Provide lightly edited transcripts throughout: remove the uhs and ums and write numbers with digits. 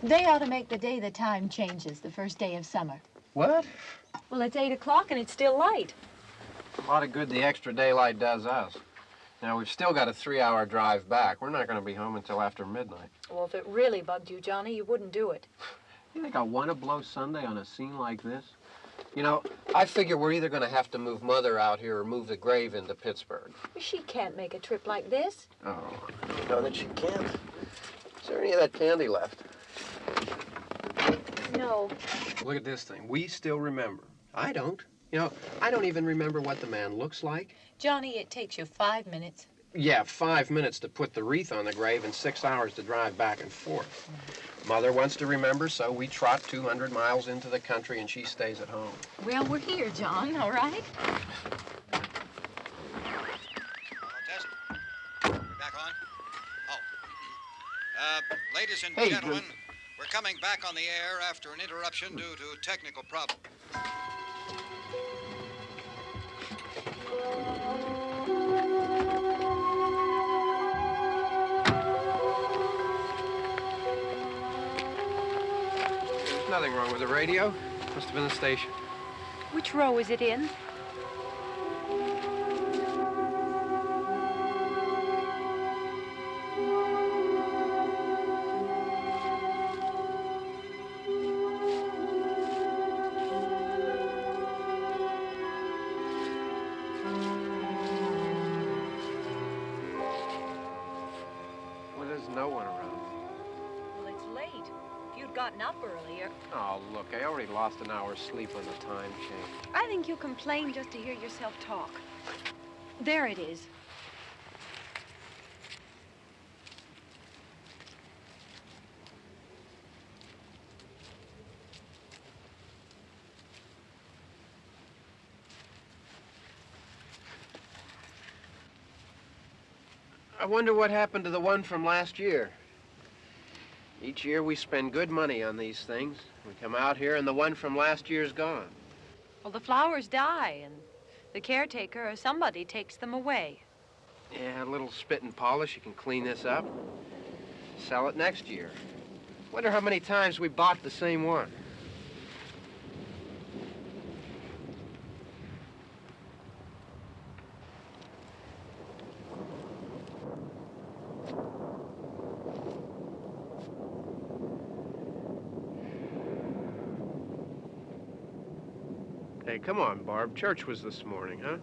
They ought to make the day the time changes, the first day of summer. What? Well, it's 8 o'clock and it's still light. A lot of good the extra daylight does us. Now, we've still got a 3-hour drive back. We're not going to be home until after midnight. Well, if it really bugged you, Johnny, you wouldn't do it. You think I want to blow Sunday on a scene like this? You know, I figure we're either going to have to move Mother out here or move the grave into Pittsburgh. She can't make a trip like this. Oh, you know that she can't. Is there any of that candy left? No. Look at this thing. We still remember. I don't. You know, I don't even remember what the man looks like. Johnny, it takes you 5 minutes. Yeah, 5 minutes to put the wreath on the grave and 6 hours to drive back and forth. Mother wants to remember, so we trot 200 miles into the country and she stays at home. Well, we're here, John, all right? Test. We back on? Oh. Ladies and gentlemen, we're coming back on the air after an interruption due to technical problems. There's nothing wrong with the radio. Must have been the station. Which row is it in? Well, there's no one around. Well, it's late. If you'd gotten up earlier. Oh, look, I already lost an hour's sleep on the time change. I think you complain just to hear yourself talk. There it is. I wonder what happened to the one from last year. Each year we spend good money on these things. We come out here and the one from last year's gone. Well, the flowers die, and the caretaker or somebody takes them away. Yeah, a little spit and polish, you can clean this up. Sell it next year. Wonder how many times we bought the same one. Hey, come on, Barb. Church was this morning, huh?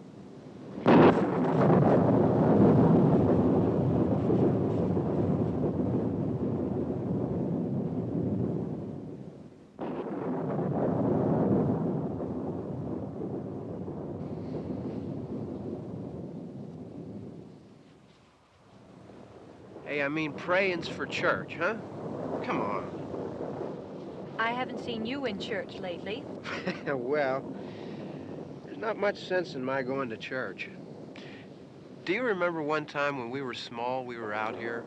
Hey, I mean, praying's for church, huh? Come on. I haven't seen you in church lately. Well, there's not much sense in my going to church. Do you remember one time when we were small, we were out here?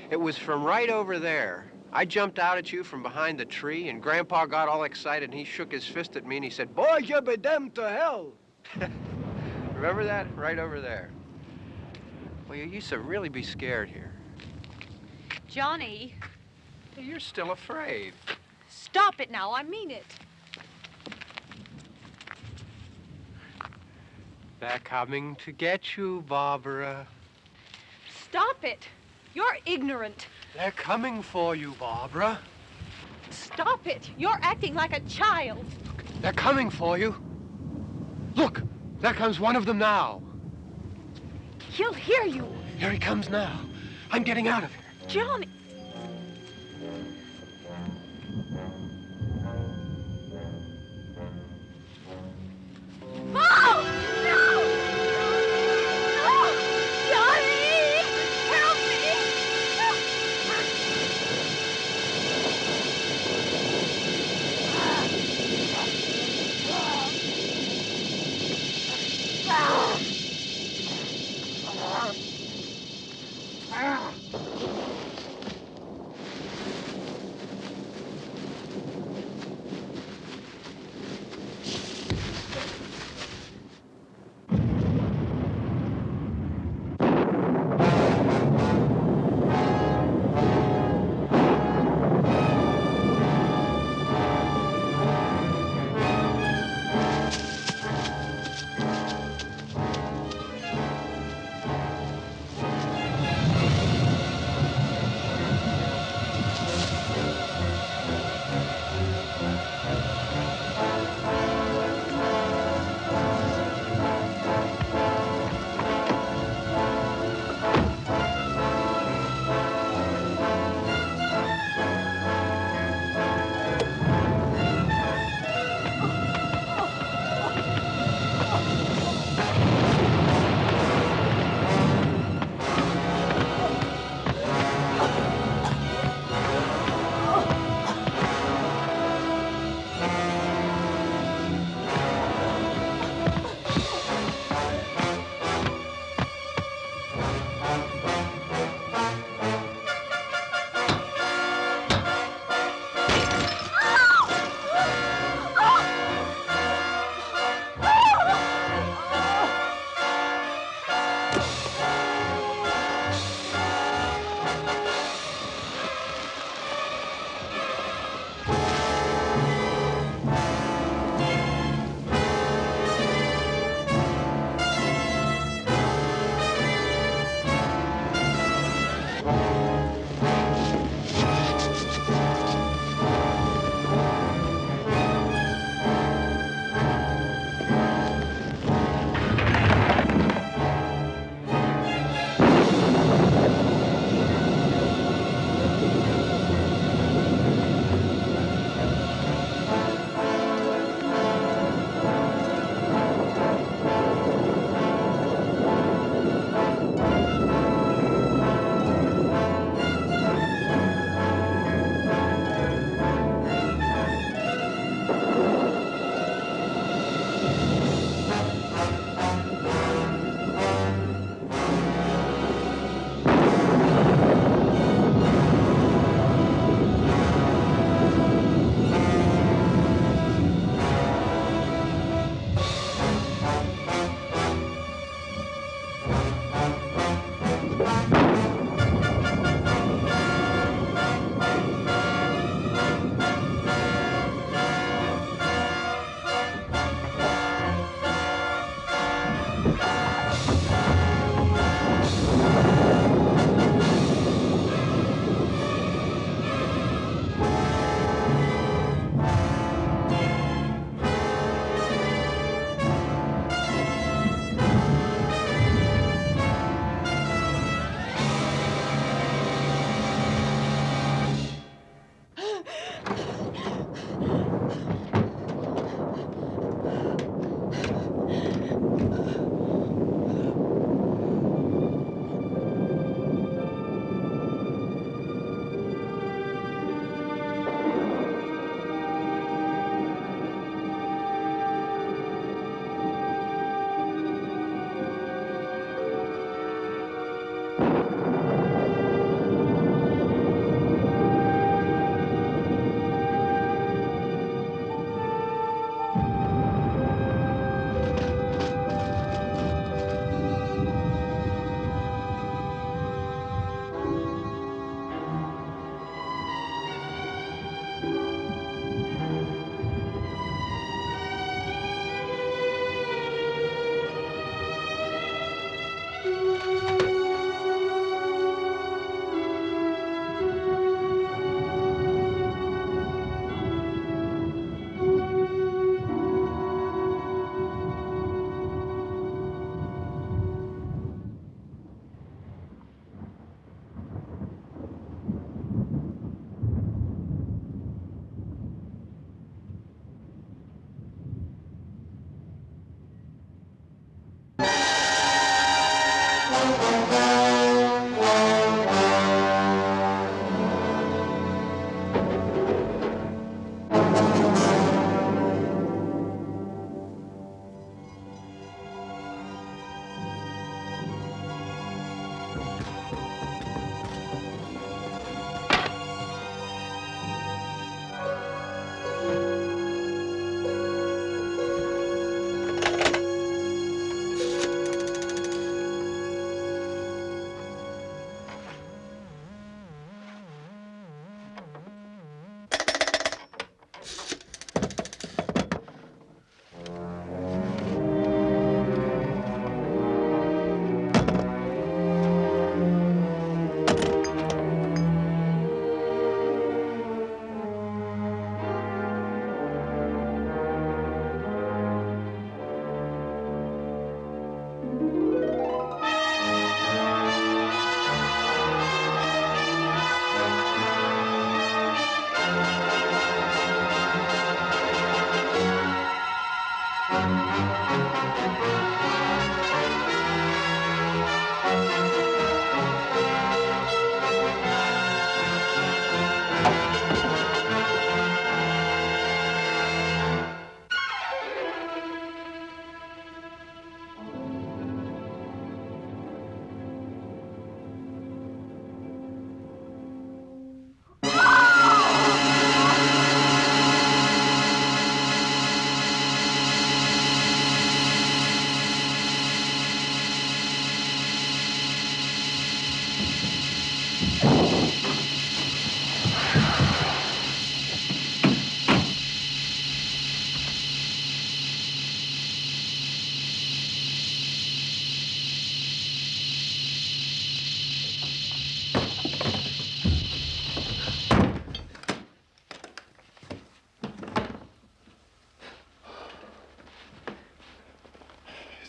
It was from right over there, I jumped out at you from behind the tree, and Grandpa got all excited, and he shook his fist at me, and he said, "Boy, you be damned to hell." Remember that? Right over there. Well, you used to really be scared here. Johnny, Hey, you're still afraid. stop it now. I mean it. They're coming to get you, Barbara. Stop it. You're ignorant. They're coming for you, Barbara. Stop it. You're acting like a child. They're coming for you. Look, there comes one of them now. He'll hear you. Here he comes now. I'm getting out of here. Johnny. Oh! No! No! Johnny! Help me!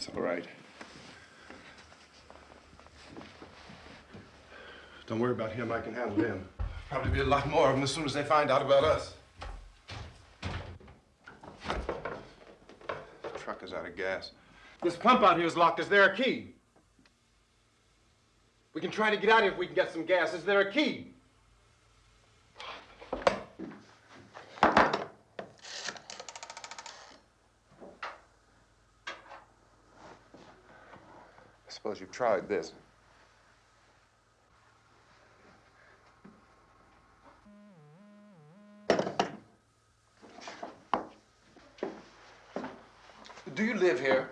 It's all right. Don't worry about him. I can handle him. Probably be a lot more of them as soon as they find out about us. The truck is out of gas. This pump out here is locked. Is there a key? We can try to get out of here if we can get some gas. Is there a key? I suppose you've tried this. Do you live here?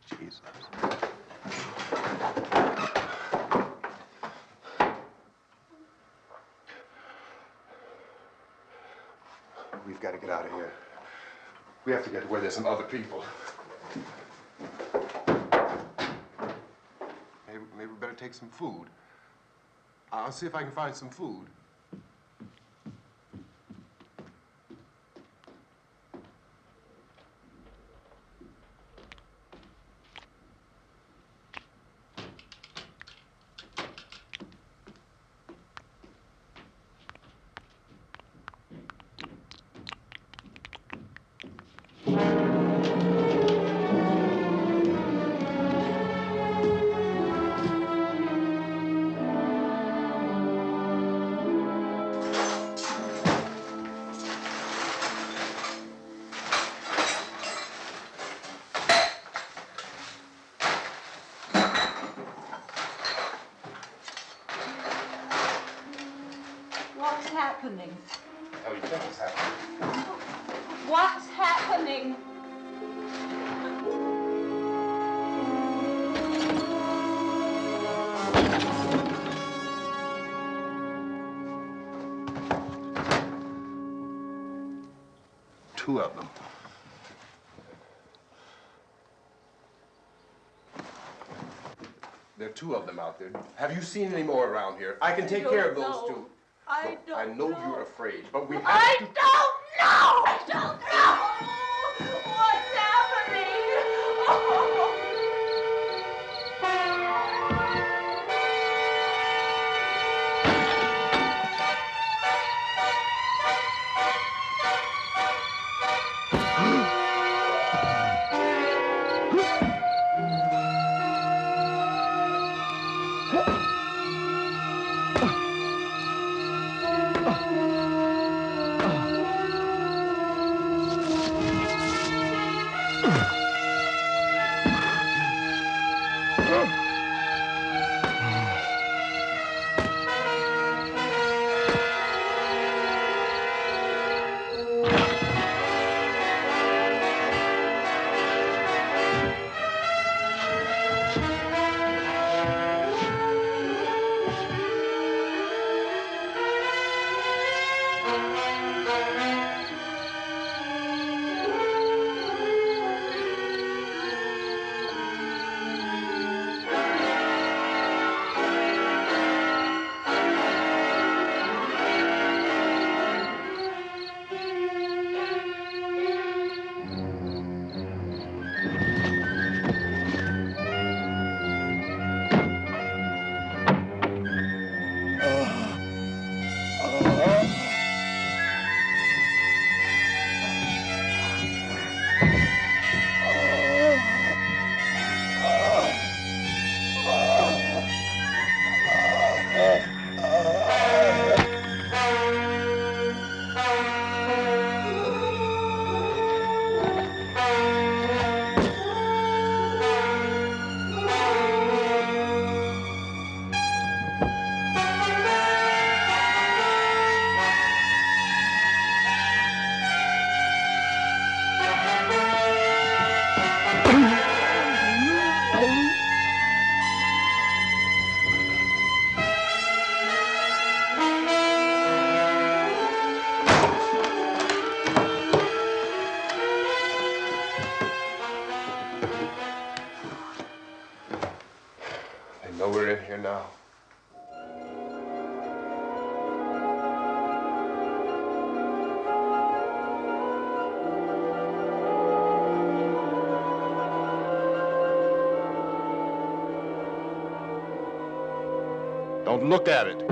Jesus. We've got to get out of here. We have to get to where there's some other people. Maybe we better take some food. I'll see if I can find some food. What's happening? How do you think it's happening? What's happening? Two of them. There are two of them out there. Have you seen any more around here? I can take care of those two. I don't I know you're afraid, but we have I to... don't know! I don't know! What's happening? Oh. Oh, we're in here now. Don't look at it.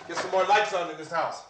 Get some more lights on in this house.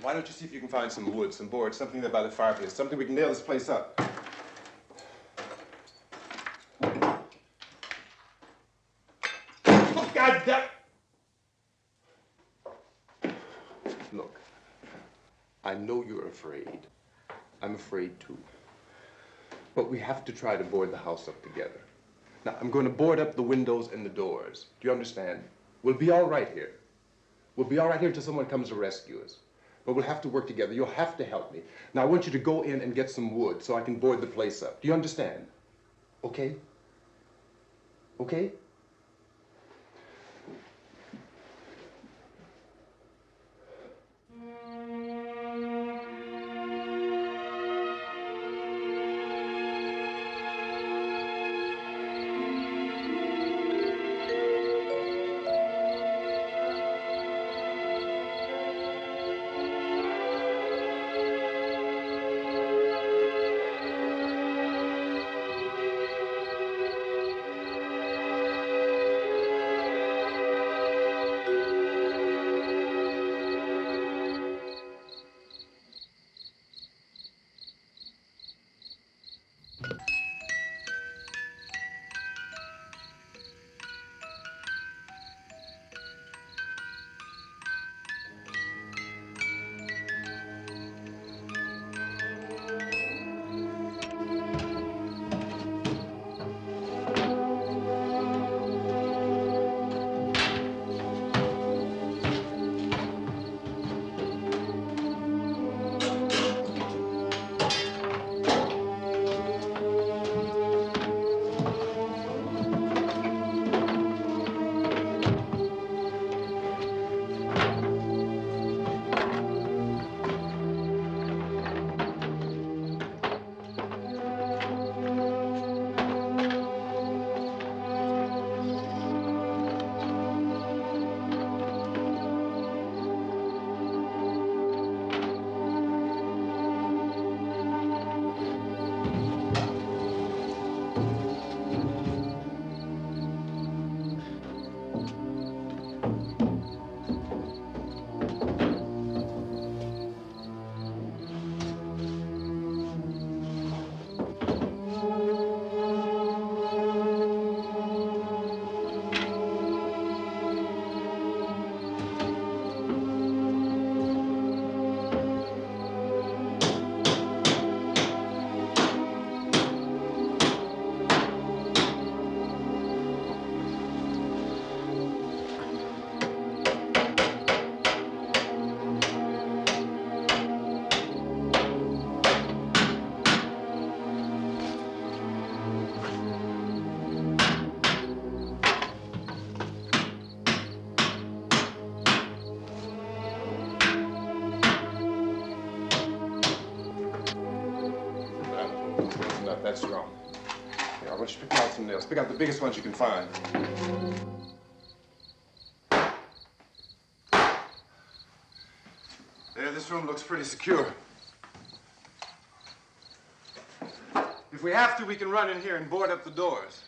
Why don't you see if you can find some wood, some board, something there by the fireplace, something we can nail this place up. Oh, God damn! Look, I know you're afraid. I'm afraid too. But we have to try to board the house up together. Now, I'm going to board up the windows and the doors. Do you understand? We'll be all right here. We'll be all right here until someone comes to rescue us. But we'll have to work together. You'll have to help me. Now, I want you to go in and get some wood so I can board the place up. Do you understand? Okay? Okay? That's wrong. Here, I want you to pick out some nails. Pick out the biggest ones you can find. There, this room looks pretty secure. If we have to, we can run in here and board up the doors.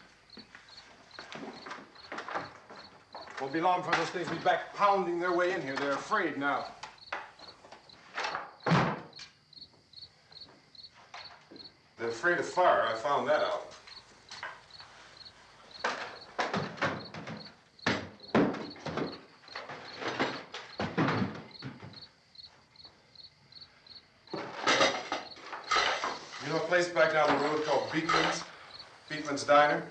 Won't be long before those things will be back pounding their way in here. They're afraid now. They're afraid of fire. I found that out. You know a place back down the road called Beekman's? Beekman's Diner?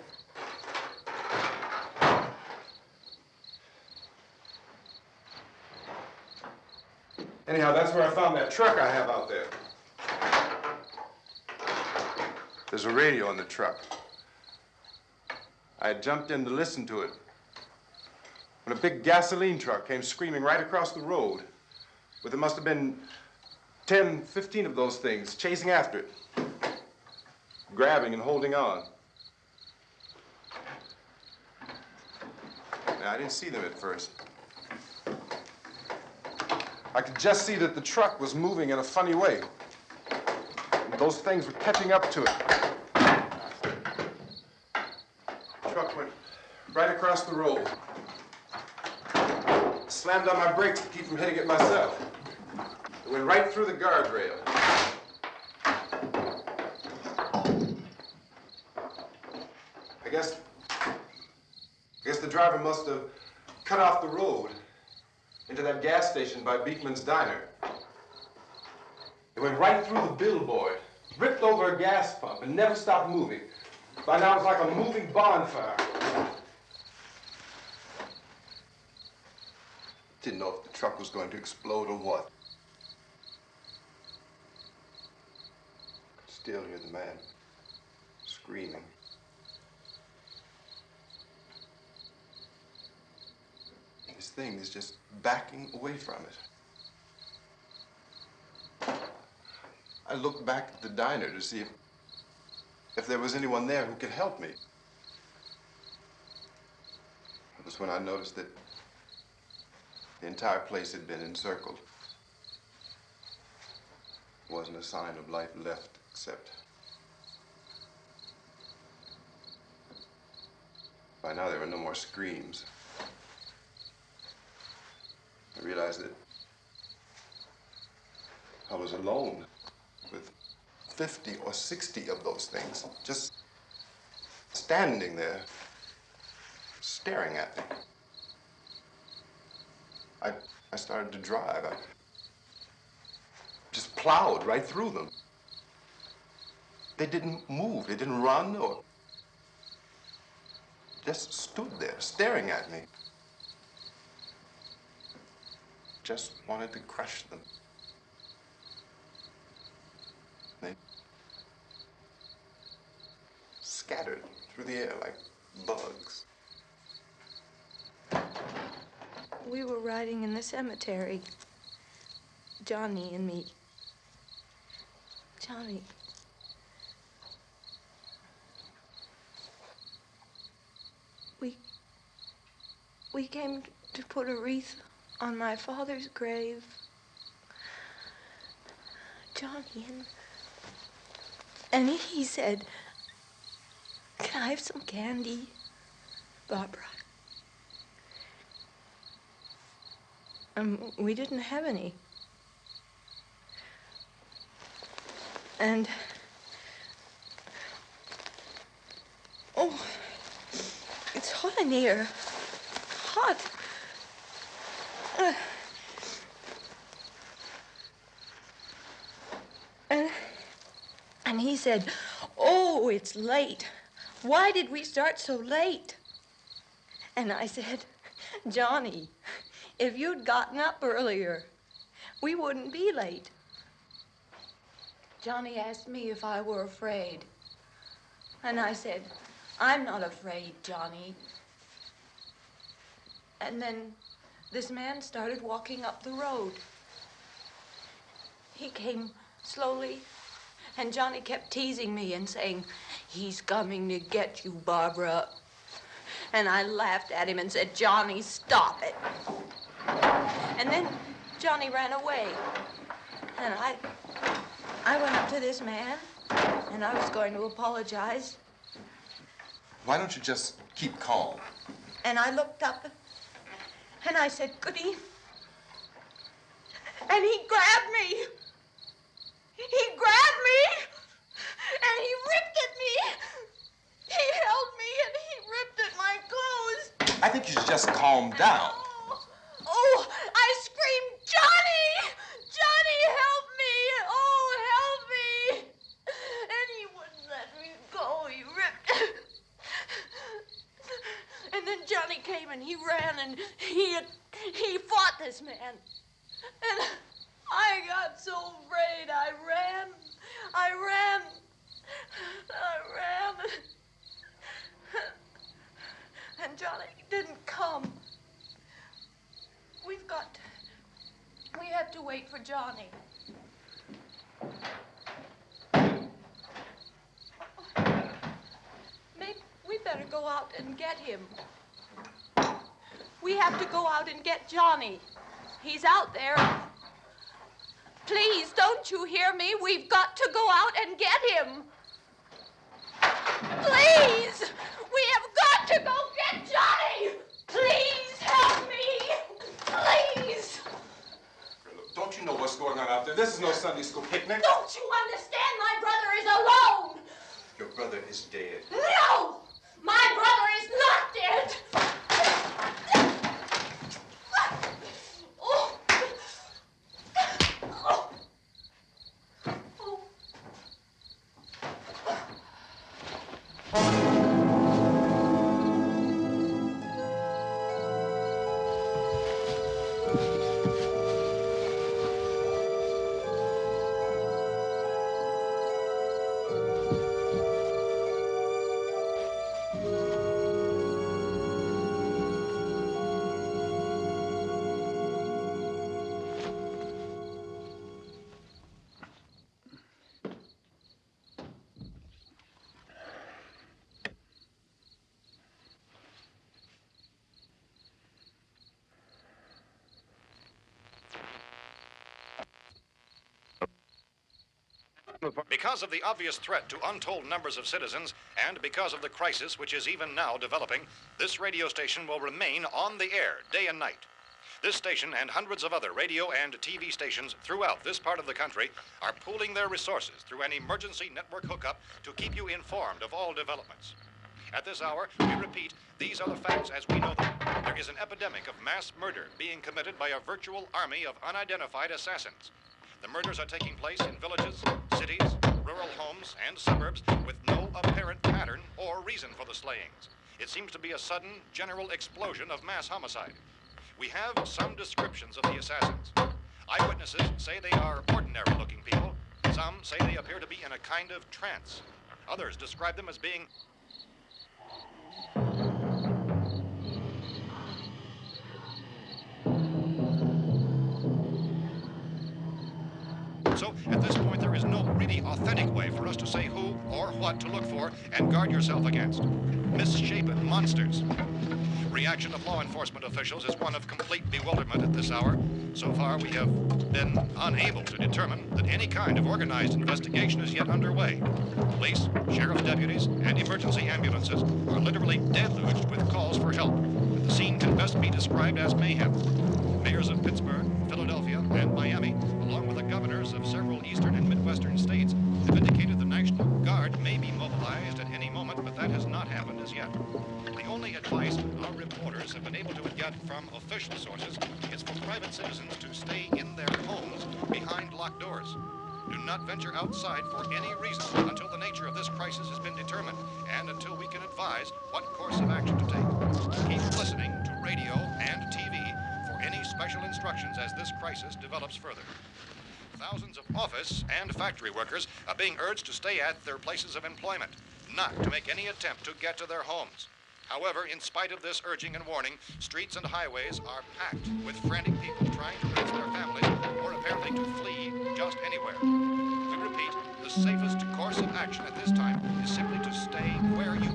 Anyhow, that's where I found that truck I have out there. There's a radio in the truck. I had jumped in to listen to it when a big gasoline truck came screaming right across the road with there must have been 10, 15 of those things chasing after it, grabbing and holding on. Now, I didn't see them at first. I could just see that the truck was moving in a funny way. And those things were catching up to it. The truck went right across the road. Slammed on my brakes to keep from hitting it myself. It went right through the guardrail. I guess the driver must have cut off the road into that gas station by Beekman's Diner. It went right through the billboard, ripped over a gas pump, and never stopped moving. By now, it's like a moving bonfire. Didn't know if the truck was going to explode or what. Could still hear the man screaming. This thing is just backing away from it. I looked back at the diner to see if there was anyone there who could help me. It was when I noticed that the entire place had been encircled. There wasn't a sign of life left except by now there were no more screams. I realized that I was alone with 50 or 60 of those things, just standing there, staring at me. I started to drive. I just plowed right through them. They didn't move, they didn't run or just stood there, staring at me. Just wanted to crush them. They scattered through the air like bugs. We were riding in the cemetery, Johnny and me. Johnny. We came to put a wreath on my father's grave. Johnny, and he said, "Can I have some candy, Barbara?" We didn't have any. And, oh, it's hot in here. Hot. And he said, "Oh, it's late. Why did we start so late?" And I said, "Johnny, if you'd gotten up earlier, we wouldn't be late." Johnny asked me if I were afraid. And I said, "I'm not afraid, Johnny." And then this man started walking up the road. He came slowly And Johnny kept teasing me and saying, "He's coming to get you, Barbara." And I laughed at him and said, "Johnny, stop it." And then Johnny ran away. And I went up to this man, and I was going to apologize. Why don't you just keep calm? And I looked up, and I said, "Goody." And he grabbed me. He grabbed me, and he ripped at me. He held me, and he ripped at my clothes. I think you should just calm down. Oh, I screamed, "Johnny! Johnny, help me! Oh, help me!" And he wouldn't let me go. He ripped. And then Johnny came and he ran and he fought this man. And I got so afraid. I ran. And Johnny didn't come. We have to wait for Johnny. Maybe we better go out and get him. We have to go out and get Johnny. He's out there. Please, don't you hear me? We've got to go out and get him. Please! We have got to go get Johnny! Please help me! Please! Don't you know what's going on out there? This is no Sunday school picnic. Don't you understand? My brother is alone! Your brother is dead. No! My brother is not dead! Oh. Oh. Oh. Because of the obvious threat to untold numbers of citizens, and because of the crisis which is even now developing, this radio station will remain on the air day and night. This station and hundreds of other radio and TV stations throughout this part of the country are pooling their resources through an emergency network hookup to keep you informed of all developments. At this hour, we repeat, these are the facts as we know them. There is an epidemic of mass murder being committed by a virtual army of unidentified assassins. The murders are taking place in villages, cities, rural homes, and suburbs with no apparent pattern or reason for the slayings. It seems to be a sudden, general explosion of mass homicide. We have some descriptions of the assassins. Eyewitnesses say they are ordinary-looking people. Some say they appear to be in a kind of trance. Others describe them as being So, at this point, there is no really authentic way for us to say who or what to look for and guard yourself against. Misshapen monsters. Reaction of law enforcement officials is one of complete bewilderment at this hour. So far, we have been unable to determine that any kind of organized investigation is yet underway. Police, sheriff's deputies, and emergency ambulances are literally deluged with calls for help. The scene can best be described as mayhem. Mayors of Pittsburgh, Philadelphia, and Miami, along with the governors of several eastern and midwestern states, have indicated the National Guard may be mobilized at any moment, but that has not happened as yet. The only advice our reporters have been able to get from official sources is for private citizens to stay in their homes behind locked doors. Do not venture outside for any reason until the nature of this crisis has been determined and until we can advise what course of action to take. Keep listening to radio and TV for any special instructions as this crisis develops further. Thousands of office and factory workers are being urged to stay at their places of employment, not to make any attempt to get to their homes. However, in spite of this urging and warning, streets and highways are packed with frantic people trying to reach their families or apparently to flee just anywhere. We repeat, the safest course of action at this time is simply to stay where you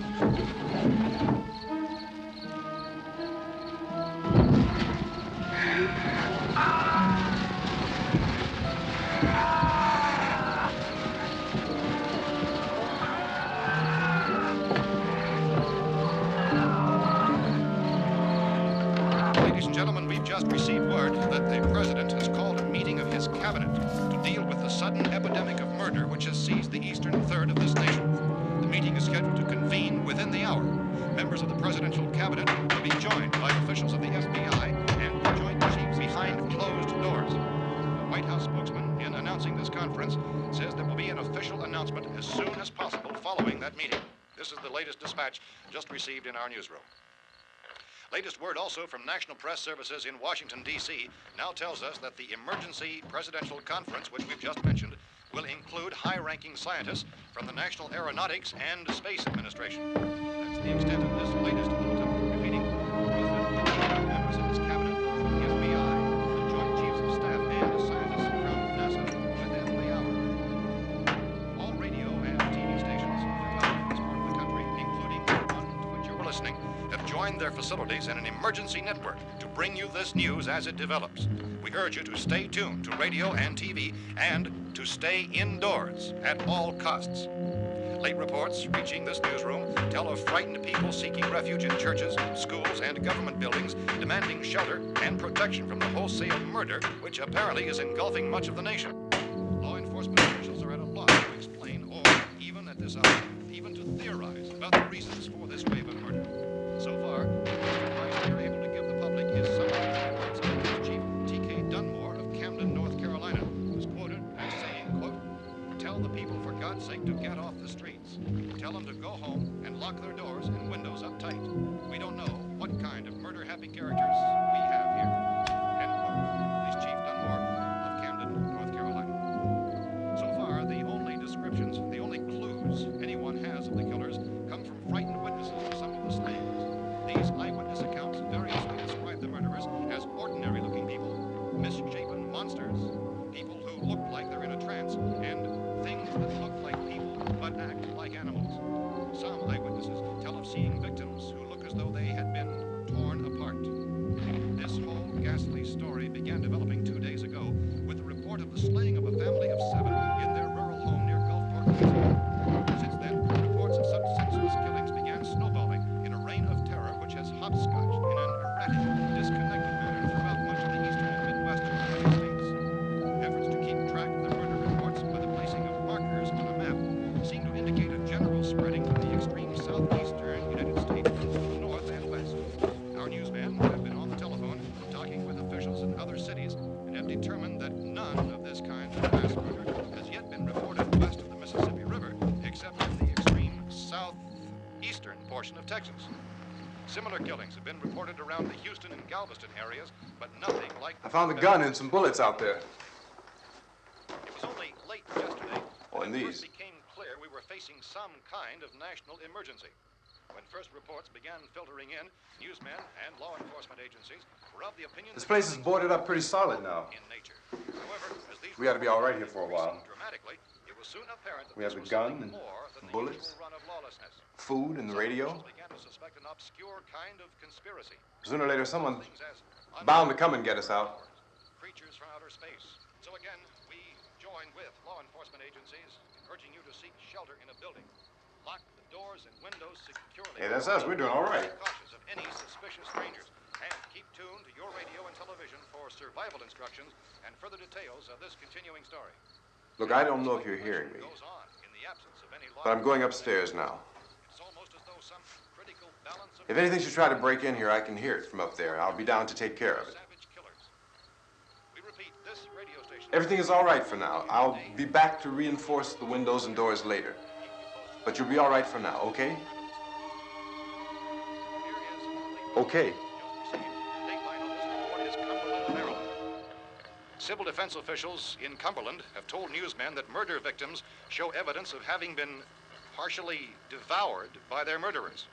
Ladies and gentlemen, we've just received word that the president has called a meeting of his cabinet to deal with the sudden epidemic of murder which has seized the eastern third of this nation. The meeting is scheduled to convene within the hour. Members of the presidential cabinet will be joined by officials of the FBI and the Joint Chiefs behind closed doors. The White House spokesman, in announcing this conference, says there will be an official announcement as soon as possible following that meeting. This is the latest dispatch just received in our newsroom. Latest word also from National Press Services in Washington, D.C. now tells us that the emergency presidential conference, which we've just mentioned, will include high-ranking scientists from the National Aeronautics and Space Administration. That's the extent of this latest bulletin, repeating the President, members of his cabinet, the FBI, the Joint Chiefs of Staff, and scientists from NASA within the hour. All radio and TV stations throughout this part of the country, including the one to which you're listening, have joined their facilities in an emergency network to bring you this news as it develops. We urge you to stay tuned to radio and TV and to stay indoors at all costs. Late reports reaching this newsroom tell of frightened people seeking refuge in churches, schools, and government buildings, demanding shelter and protection from the wholesale murder which apparently is engulfing much of the nation. Law enforcement officials are at a loss to explain or, even at this hour, even to theorize about the reasons for this wave of murder. So far, the advice we are able to give the public is some of the words of Police Chief T.K. Dunmore of Camden, North Carolina, who's quoted as saying, quote, "Tell the people, for God's sake, to get off the streets. Tell them to go home and lock their doors and windows up tight. We don't know what kind of murder-happy characters we have here." End quote. Police Chief Dunmore of Camden, North Carolina. So far, the only descriptions, the only clues anyone has of the killers come from frightened witnesses of some of the slayings. These eyewitness accounts variously describe the murderers as ordinary-looking people, misshapen monsters, people who look like they're in a trance, and things that look like people but act like animals. Some eyewitnesses tell of seeing victims who look as though they had been torn apart. This whole ghastly story began developing 2 days ago with the report of the slaying of a family of 7 in their rural home near Gulfport, Louisiana. Since then, reports of such senseless killings began snowballing in a reign of terror which has hopscotched in an erratic, disconnected manner throughout much of the eastern and midwestern United States. Efforts to keep track of the murder reports by the placing of markers on a map seem to indicate a general spreading from the extreme southeastern United States to the north and west. Our newsmen have been on the telephone talking with officials in other cities and have determined that none of this kind of mass murder has yet been reported west of the Mississippi River, except in the extreme southeastern portion of Texas. Similar killings have been reported around the Houston and Galveston areas, but nothing like... I found a gun and some bullets out there. It was only late yesterday Oh, and that it these. first became clear we were facing some kind of national emergency. When first reports began filtering in, newsmen and law enforcement agencies were of the opinion This that place is killings boarded were up pretty solid now. in nature. However, as these We ought to be all right here reports for a while. increased dramatically, it was soon apparent that We have this a was gun something and more than the bullets, usual run of lawlessness. food and the Some radio. officials began to suspect an obscure kind of conspiracy. Sooner or later, someone's Things as bound to come and get us out. creatures from outer space. So again, we join with law enforcement agencies in urging you to seek shelter in a building. Lock the doors and windows securely. Hey, that's us. We're doing all right. Be cautious of any suspicious strangers. And keep tuned to your radio and television for survival instructions and further details of this continuing story. Look, I don't know if you're hearing me, Goes on in the absence of any law. but I'm going upstairs now. It's almost as though some critical balance of If anything should try to break in here, I can hear it from up there, and I'll be down to take care of it. savage killers. We repeat, this radio station. Everything is all right for now. I'll be back to reinforce the windows and doors later. But you'll be all right for now, okay? Okay. Dateline on this report is Cumberland, Maryland. Civil defense officials in Cumberland have told newsmen that murder victims show evidence of having been partially devoured by their murderers.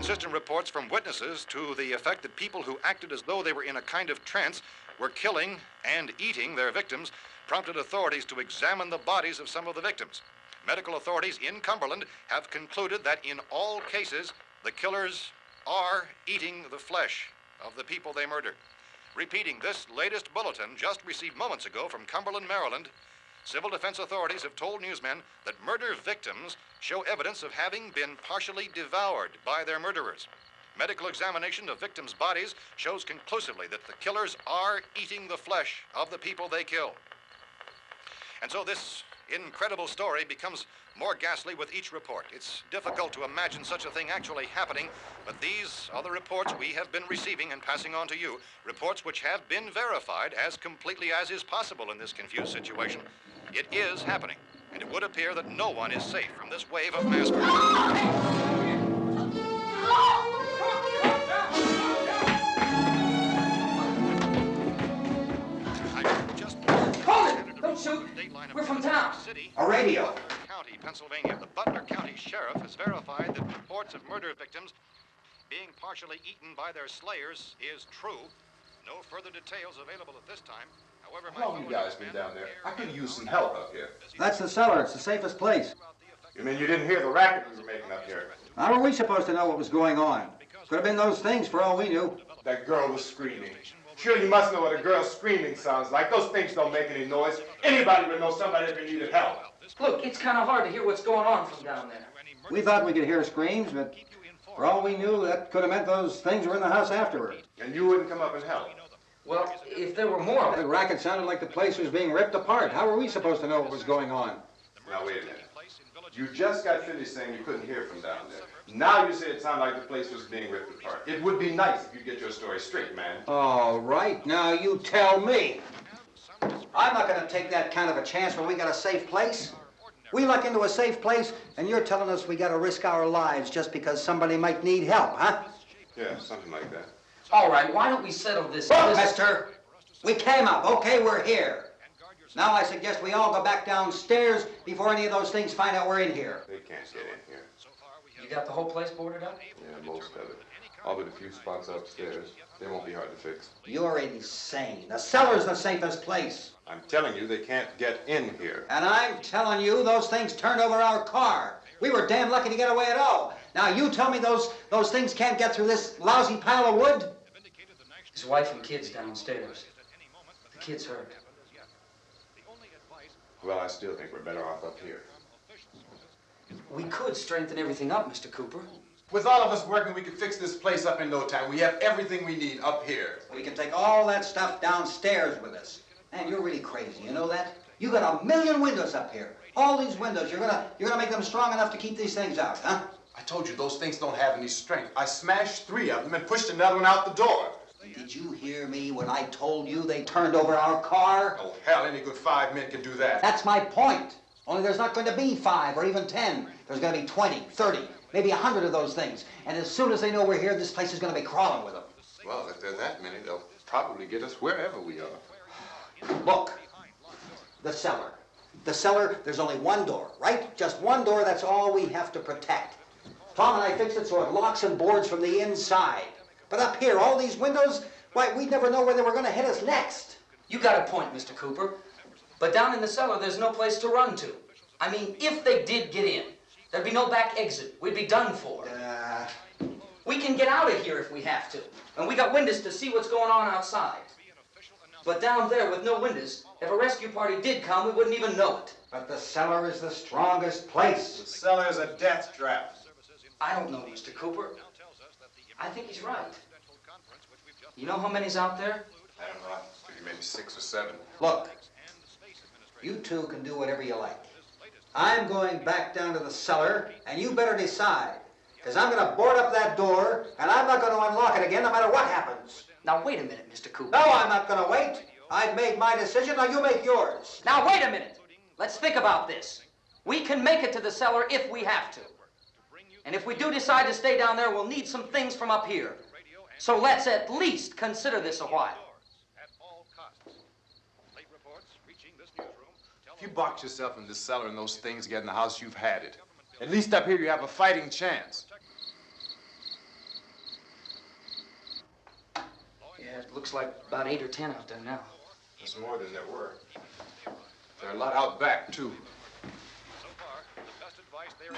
Consistent reports from witnesses to the effect that people who acted as though they were in a kind of trance were killing and eating their victims prompted authorities to examine the bodies of some of the victims. Medical authorities in Cumberland have concluded that in all cases, the killers are eating the flesh of the people they murdered. Repeating this latest bulletin just received moments ago from Cumberland, Maryland, civil defense authorities have told newsmen that murder victims show evidence of having been partially devoured by their murderers. Medical examination of victims' bodies shows conclusively that the killers are eating the flesh of the people they kill. And so this incredible story becomes more ghastly with each report. It's difficult to imagine such a thing actually happening, but these are the reports we have been receiving and passing on to you, reports which have been verified as completely as is possible in this confused situation. It is happening, and it would appear that no one is safe from this wave of mass murder. Don't shoot. We're from town. A radio. County, Pennsylvania. The Butler County Sheriff has verified that reports of murder victims being partially eaten by their slayers is true. No further details available at this time. However, How long you guys been down there? I could use some help up here. That's the cellar. It's the safest place. You mean you didn't hear the racket we were making up here? How were we supposed to know what was going on? Could have been those things for all we knew. That girl was screaming. Sure, you must know what a girl screaming sounds like. Those things don't make any noise. Anybody would know somebody ever needed help. Look, it's kind of hard to hear what's going on from down there. We thought we could hear screams, but for all we knew, that could have meant those things were in the house afterward. And you wouldn't come up and help? Well, if there were more of The them. racket sounded like the place was being ripped apart. How were we supposed to know what was going on? Now, wait a minute. You just got finished saying you couldn't hear from down there. Now you say it sounded like the place was being ripped apart. It would be nice if you'd get your story straight, man. All right, now you tell me. I'm not going to take that kind of a chance when we got a safe place. We luck into a safe place, and you're telling us we got to risk our lives just because somebody might need help, huh? Yeah, something like that. All right, why don't we settle this? Look, mister, we came up. Okay, we're here. Now I suggest we all go back downstairs before any of those things find out we're in here. They can't get in here. You got the whole place boarded up? Yeah, most of it. All but a few spots upstairs. They won't be hard to fix. You're insane. The cellar's the safest place. I'm telling you, they can't get in here. And I'm telling you, those things turned over our car. We were damn lucky to get away at all. Now you tell me those things can't get through this lousy pile of wood? His wife and kids downstairs. The kid's hurt. Well, I still think we're better off up here. We could strengthen everything up, Mr. Cooper. With all of us working, we could fix this place up in no time. We have everything we need up here. We can take all that stuff downstairs with us. Man, you're really crazy, you know that? You got 1,000,000 windows up here. All these windows, you're gonna make them strong enough to keep these things out, huh? I told you those things don't have any strength. I smashed 3 of them and pushed another one out the door. Did you hear me when I told you they turned over our car? Oh, hell, any good 5 men can do that. That's my point. Only there's not going to be 5 or even 10. There's going to be 20, 30, maybe 100 of those things. And as soon as they know we're here, this place is going to be crawling with them. Well, if there are that many, they'll probably get us wherever we are. Look, the cellar. The cellar, there's only one door, right? Just one door, that's all we have to protect. Tom and I fixed it so it locks and boards from the inside. But up here, all these windows, why, we'd never know where they were going to hit us next. You got a point, Mr. Cooper. But down in the cellar, there's no place to run to. I mean, if they did get in, there'd be no back exit. We'd be done for. We can get out of here if we have to. And we got windows to see what's going on outside. But down there with no windows, if a rescue party did come, we wouldn't even know it. But the cellar is the strongest place. The cellar's a death trap. I don't know, Mr. Cooper. I think he's right. You know how many's out there? I don't know. Maybe 6 or 7. Look, you two can do whatever you like. I'm going back down to the cellar, and you better decide. Because I'm going to board up that door, and I'm not going to unlock it again no matter what happens. Now, wait a minute, Mr. Cooper. No, I'm not going to wait. I've made my decision, now you make yours. Now, wait a minute. Let's think about this. We can make it to the cellar if we have to. And if we do decide to stay down there, we'll need some things from up here. So let's at least consider this a while. If you box yourself in this cellar and those things get in the house, you've had it. At least up here you have a fighting chance. Yeah, it looks like about 8 or 10 out there now. There's more than there were. There are a lot out back, too. So far, the best advice there is.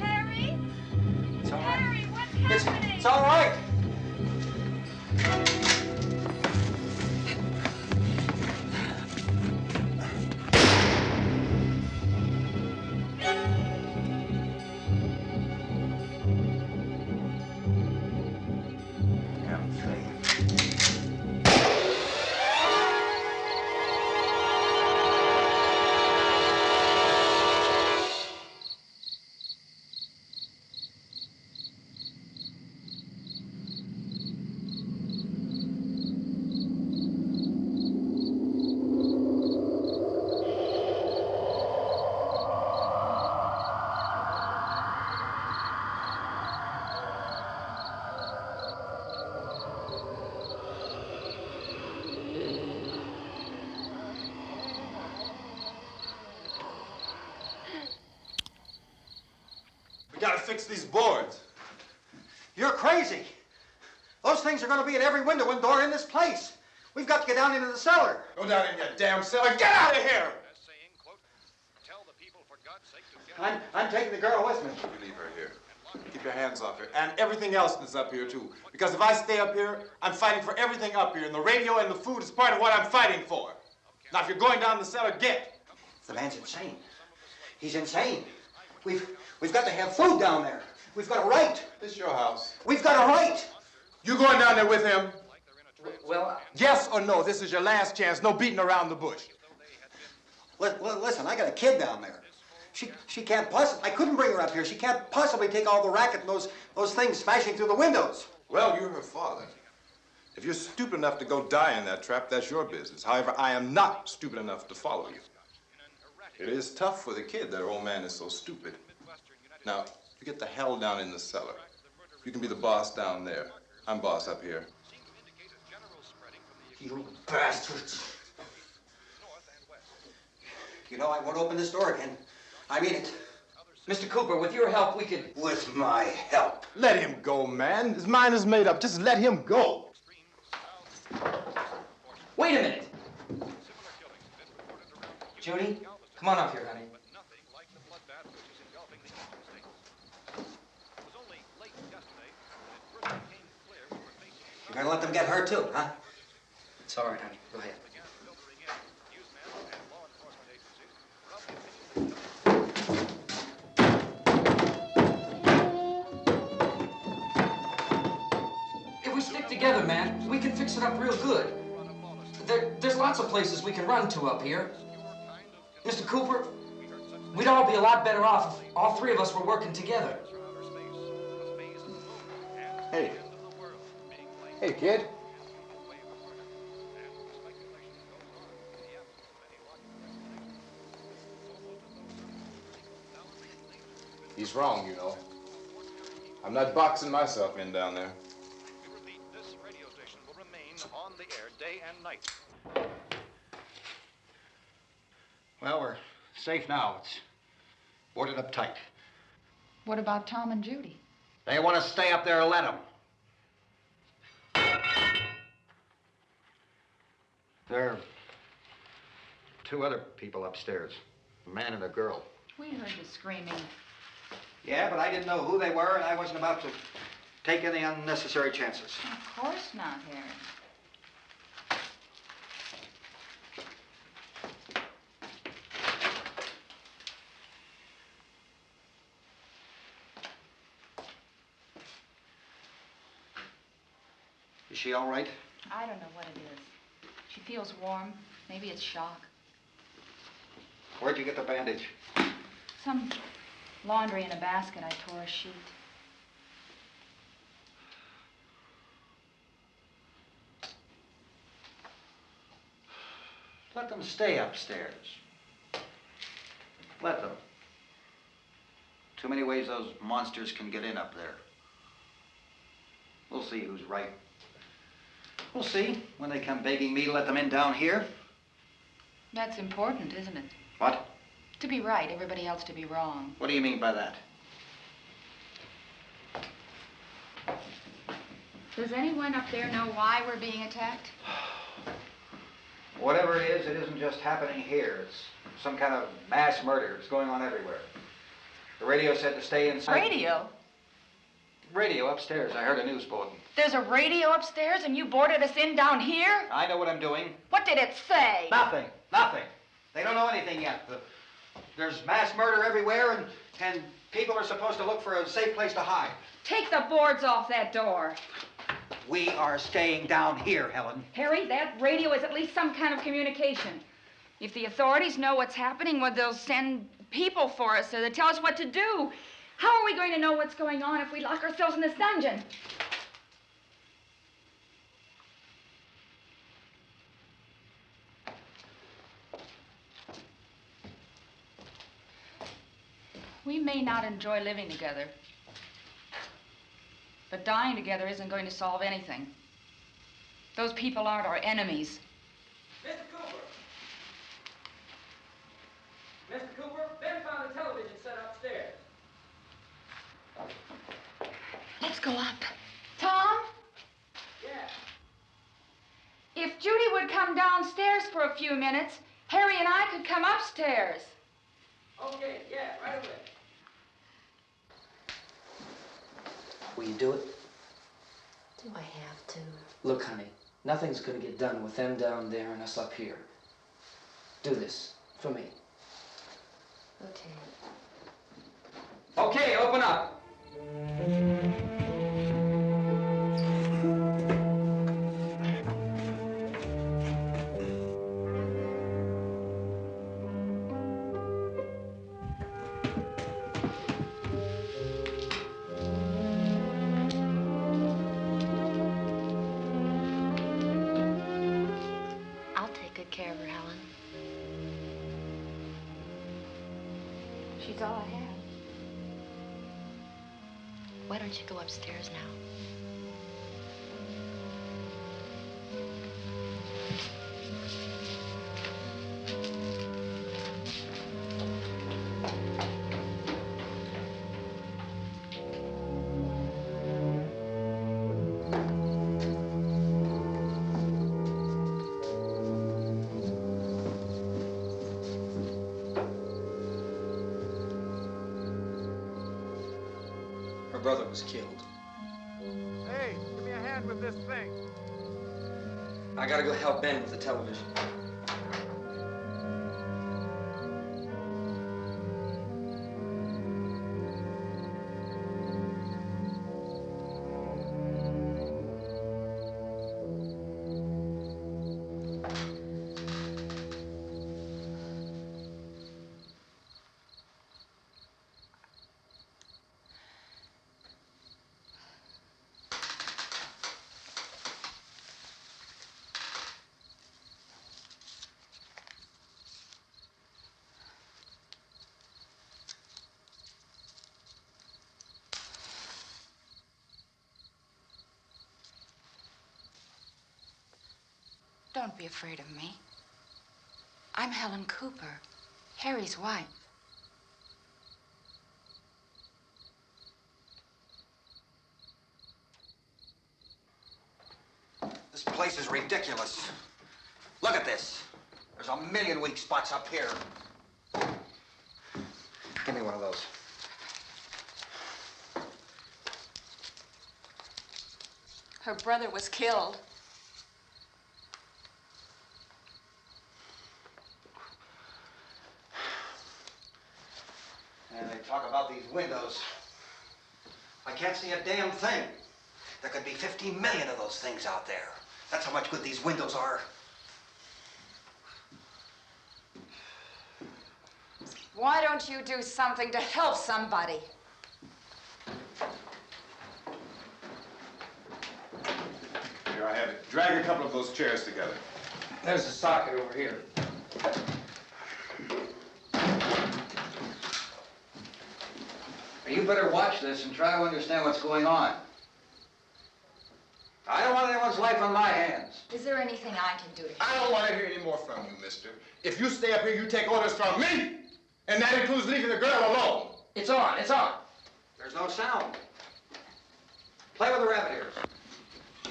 Harry? It's all right. Harry, what's happening? It's all right. Damn thing. We gotta fix these boards. You're crazy. Those things are going to be at every window and door in this place. We've got to get down into the cellar. Go down in your damn cellar. Get out of here! As saying, quote, tell the people for God's sake to get I'm taking the girl with me. You leave her here. Keep your hands off her. And everything else that's up here, too. Because if I stay up here, I'm fighting for everything up here. And the radio and the food is part of what I'm fighting for. Now, if you're going down the cellar, get. The man's insane. He's insane. We've got to have food down there. We've got a right. This is your house. We've got a right. You going down there with him? Well, Yes or no? This is your last chance. No beating around the bush. Listen, I got a kid down there. She can't possibly. I couldn't bring her up here. She can't possibly take all the racket and those things smashing through the windows. Well, you're her father. If you're stupid enough to go die in that trap, that's your business. However, I am not stupid enough to follow you. It is tough for the kid that old man is so stupid. Now, you get the hell down in the cellar. You can be the boss down there. I'm boss up here. You bastards. You know, I won't open this door again. I mean it. Mr. Cooper, with your help, we could... With my help. Let him go, man. His mind is made up. Just let him go. Wait a minute. Judy, come on up here, honey. You're gonna let them get hurt too, huh? It's all right, honey. Go ahead. If we stick together, man, we can fix it up real good. There's lots of places we can run to up here. Mr. Cooper, we'd all be a lot better off if all three of us were working together. Hey. Hey, kid. He's wrong, you know. I'm not boxing myself in down there. We repeat, this radio station will remain on the air day and night. Well, we're safe now. It's boarded up tight. What about Tom and Judy? They want to stay up there, let them. There are two other people upstairs, a man and a girl. We heard the screaming. Yeah, but I didn't know who they were, and I wasn't about to take any unnecessary chances. Of course not, Harry. Is she all right? I don't know what it is. She feels warm. Maybe it's shock. Where'd you get the bandage? Some laundry in a basket. I tore a sheet. Let them stay upstairs. Let them. Too many ways those monsters can get in up there. We'll see who's right. We'll see when they come begging me to let them in down here. That's important, isn't it? What? To be right, everybody else to be wrong. What do you mean by that? Does anyone up there know why we're being attacked? Whatever it isn't just happening here. It's some kind of mass murder. It's going on everywhere. The radio said to stay inside. Radio? Radio upstairs. I heard a news bulletin. There's a radio upstairs and you boarded us in down here? I know what I'm doing. What did it say? Nothing. Nothing. They don't know anything yet. There's mass murder everywhere, and people are supposed to look for a safe place to hide. Take the boards off that door. We are staying down here, Helen. Harry, that radio is at least some kind of communication. If the authorities know what's happening, well, they'll send people for us so they tell us what to do. How are we going to know what's going on if we lock ourselves in this dungeon? We may not enjoy living together, but dying together isn't going to solve anything. Those people aren't our enemies. Mr. Cooper! Mr. Cooper, Ben found the television set upstairs. Let's go up. Tom? Yeah. If Judy would come downstairs for a few minutes, Harry and I could come upstairs. Okay, yeah, right away. Will you do it? Do I have to? Look, honey, nothing's gonna get done with them down there and us up here. Do this for me. Okay. Okay, open up. I'll take good care of her, Helen. She's all I have. Why don't you go upstairs now? Her brother was killed. Hey, give me a hand with this thing. I gotta go help Ben with the television. Don't be afraid of me. I'm Helen Cooper, Harry's wife. This place is ridiculous. Look at this. There's a million weak spots up here. Give me one of those. Her brother was killed. And they talk about these windows. I can't see a damn thing. There could be 15 million of those things out there. That's how much good these windows are. Why don't you do something to help somebody? Here I have it. Drag a couple of those chairs together. There's the socket over here. You better watch this and try to understand what's going on. I don't want anyone's life on my hands. Is there anything I can do to help? I don't want to hear any more from you, mister. If you stay up here, you take orders from me. And that includes leaving the girl alone. It's on, it's on. There's no sound. Play with the rabbit ears.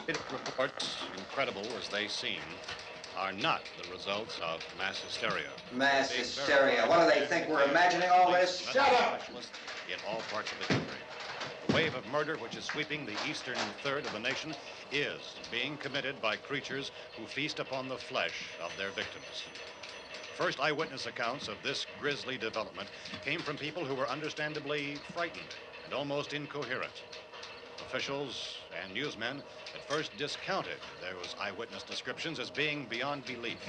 Reports, incredible as they seem, are not the results of mass hysteria. Mass hysteria. What do they think? We're imagining all this? Shut up! In all parts of the country. The wave of murder which is sweeping the eastern third of the nation is being committed by creatures who feast upon the flesh of their victims. First eyewitness accounts of this grisly development came from people who were understandably frightened and almost incoherent. Officials and newsmen at first discounted those eyewitness descriptions as being beyond belief.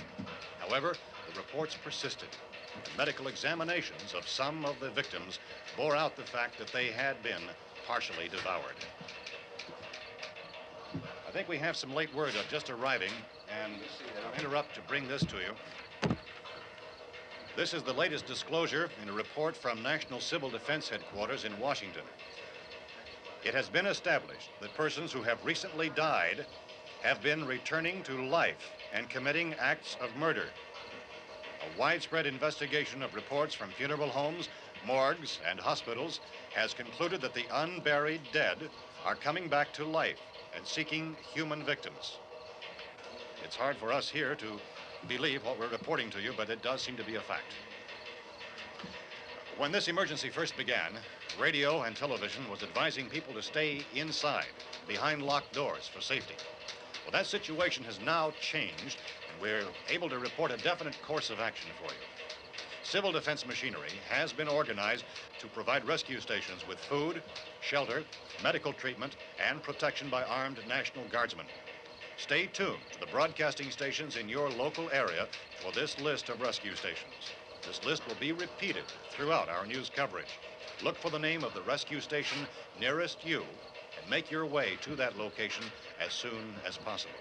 However, the reports persisted. The medical examinations of some of the victims bore out the fact that they had been partially devoured. I think we have some late word just arriving, and I'll interrupt to bring this to you. This is the latest disclosure in a report from National Civil Defense Headquarters in Washington. It has been established that persons who have recently died have been returning to life and committing acts of murder. A widespread investigation of reports from funeral homes, morgues, and hospitals has concluded that the unburied dead are coming back to life and seeking human victims. It's hard for us here to believe what we're reporting to you, but it does seem to be a fact. When this emergency first began, radio and television was advising people to stay inside, behind locked doors for safety. Well, that situation has now changed, and we're able to report a definite course of action for you. Civil defense machinery has been organized to provide rescue stations with food, shelter, medical treatment, and protection by armed National Guardsmen. Stay tuned to the broadcasting stations in your local area for this list of rescue stations. This list will be repeated throughout our news coverage. Look for the name of the rescue station nearest you and make your way to that location as soon as possible.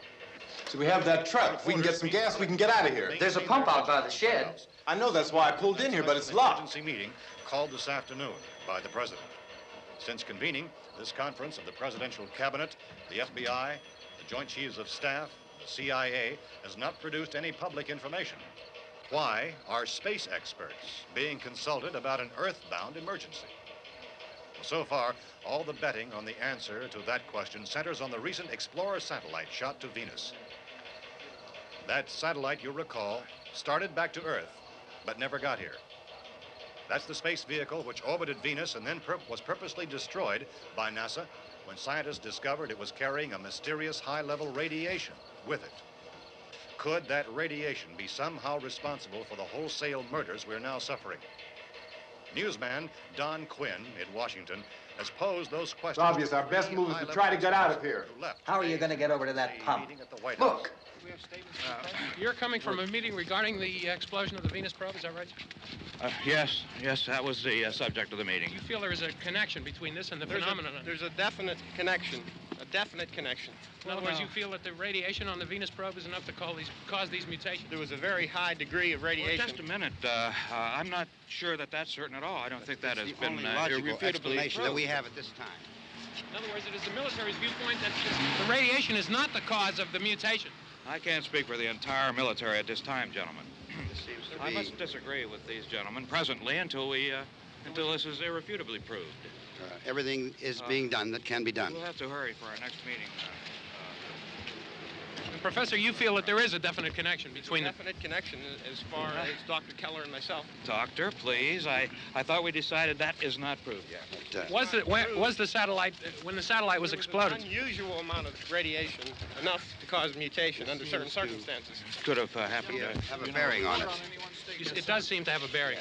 So we have that truck. If we can get some gas, we can get out of here. There's a pump out by the shed. I know, that's why I pulled in here, but it's locked. Emergency meeting called this afternoon by the president. Since convening this conference of the presidential cabinet, the FBI, the Joint Chiefs of Staff, the CIA has not produced any public information. Why are space experts being consulted about an earthbound emergency? Well, so far, all the betting on the answer to that question centers on the recent Explorer satellite shot to Venus. That satellite, you'll recall, started back to Earth, but never got here. That's the space vehicle which orbited Venus and then was purposely destroyed by NASA when scientists discovered it was carrying a mysterious high-level radiation with it. Could that radiation be somehow responsible for the wholesale murders we're now suffering? Newsman Don Quinn in Washington has posed those questions. It's obvious our best move is to try to get out of here. How are you going to get over to that pump? Look. You're coming from a meeting regarding the explosion of the Venus probe, is that right? Yes, that was the subject of the meeting. You feel there is a connection between this and the phenomenon? There's a definite connection. In other words, you feel that the radiation on the Venus probe is enough to cause these mutations? There was a very high degree of radiation. Well, just a minute. I'm not sure that that's certain at all. I don't think that has been logical irrefutably explanation proved. that we have at this time. In other words, it is the military's viewpoint that the radiation is not the cause of the mutation. I can't speak for the entire military at this time, gentlemen. This seems to I be... must disagree with these gentlemen presently until this is irrefutably proved. everything is being done that can be done. We'll have to hurry for our next meeting. Professor, you feel that there is a definite connection between them? Definite connection as far as Dr. Keller and myself. Doctor, please. I thought we decided that is not proved yet. But, Was the satellite, when the satellite was exploded? An unusual amount of radiation, enough to cause mutation under certain circumstances. Could have happened. have a bearing on it. It does seem to have a bearing.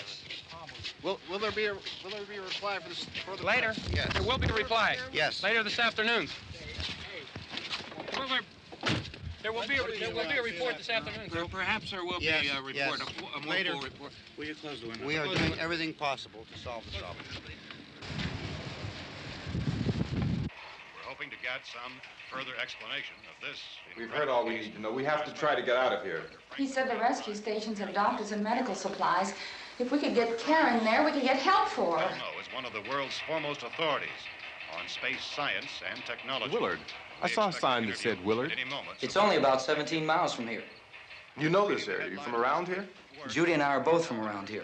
Will there be a reply for this further? Later? Yes. There will be a reply. Yes. Later this afternoon. There will be a report this afternoon. Perhaps there will be a report, yes. a more Later. full report. Will you close the window? We are doing everything possible to solve the problem. We're hoping to get some further explanation of this. We've heard all we need to know. We have to try to get out of here. He said the rescue stations have doctors and medical supplies. If we could get Karen there, we could get help for her. Belno is one of the world's foremost authorities on space science and technology. Willard. I saw a sign that said Willard. It's only about 17 miles from here. You know this area. You from around here? Judy and I are both from around here.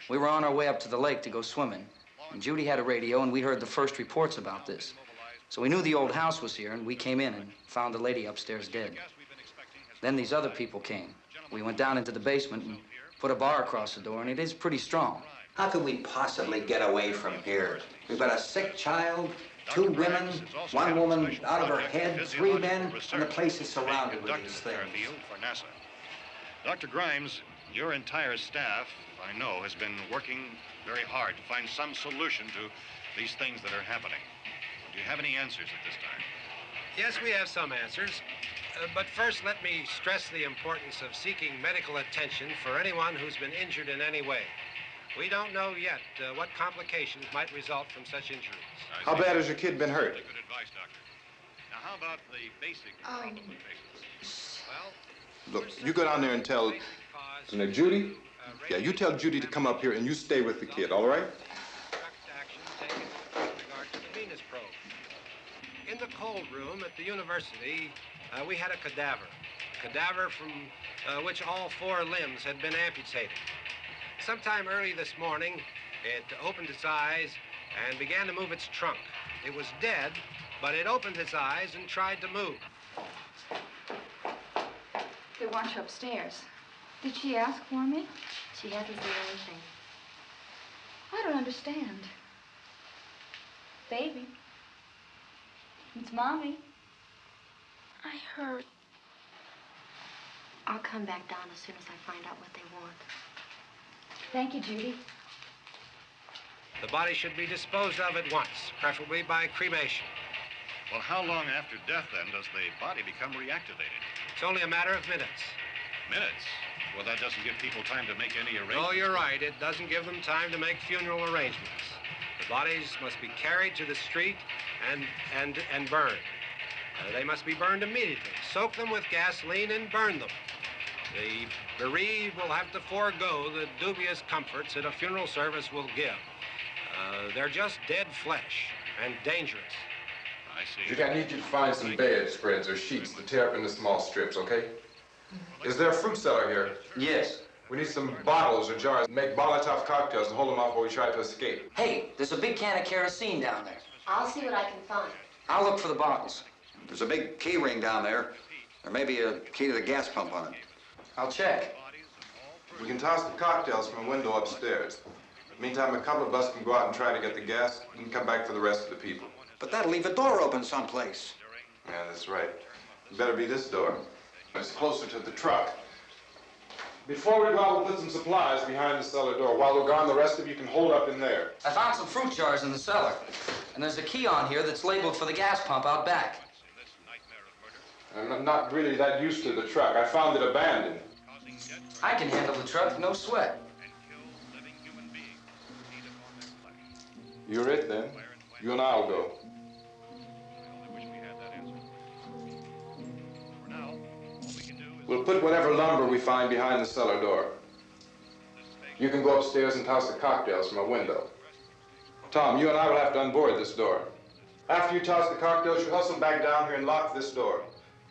We were on our way up to the lake to go swimming, and Judy had a radio, and we heard the first reports about this. So we knew the old house was here, and we came in and found the lady upstairs dead. Then these other people came. We went down into the basement and put a bar across the door, and it is pretty strong. How could we possibly get away from here? We've got a sick child, 2 women, 1 woman out of her head, 3 men, and the place is surrounded with these things. For NASA. Dr. Grimes, your entire staff, I know, has been working very hard to find some solution to these things that are happening. Do you have any answers at this time? Yes, we have some answers. But first, let me stress the importance of seeking medical attention for anyone who's been injured in any way. We don't know yet what complications might result from such injuries. How bad has your kid been hurt? Good advice, Doctor. Now, how about the basic problem of patients? Well, Look, you go down there and tell... Now, Judy? Yeah, you tell Judy to come up here and you stay with the kid, all right? Action taken with regard to the Venus probe. In the cold room at the university, we had a cadaver from which all 4 limbs had been amputated. Sometime early this morning, it opened its eyes and began to move its trunk. It was dead, but it opened its eyes and tried to move. They want you upstairs. Did she ask for me? She hasn't said anything. I don't understand. Baby. It's Mommy. I heard. I'll come back down as soon as I find out what they want. Thank you, Judy. The body should be disposed of at once, preferably by cremation. well, how long after death, then, does the body become reactivated? It's only a matter of minutes. Minutes? Well, that doesn't give people time to make any arrangements. Oh, you're right. It doesn't give them time to make funeral arrangements. The bodies must be carried to the street and burned. They must be burned immediately. Soak them with gasoline and burn them. The bereaved will have to forego the dubious comforts that a funeral service will give. They're just dead flesh and dangerous. I see. Judy, I need you to find some bedspreads or sheets to tear up into small strips, okay? Is there a fruit cellar here? Yes. We need some bottles or jars to make Molotov cocktails and hold them off while we try to escape. Hey, there's a big can of kerosene down there. I'll see what I can find. I'll look for the bottles. There's a big key ring down there. There may be a key to the gas pump on it. I'll check. We can toss the cocktails from a window upstairs. Meantime, a couple of us can go out and try to get the gas and come back for the rest of the people. But that'll leave a door open someplace. Yeah, that's right. It better be this door. It's closer to the truck. Before we go out, we'll put some supplies behind the cellar door. While we're gone, the rest of you can hold up in there. I found some fruit jars in the cellar. And there's a key on here that's labeled for the gas pump out back. I'm not really that used to the truck. I found it abandoned. I can handle the truck, no sweat. You're it, then. You and I'll go. We'll put whatever lumber we find behind the cellar door. You can go upstairs and toss the cocktails from a window. Tom, you and I will have to unboard this door. After you toss the cocktails, you hustle back down here and lock this door.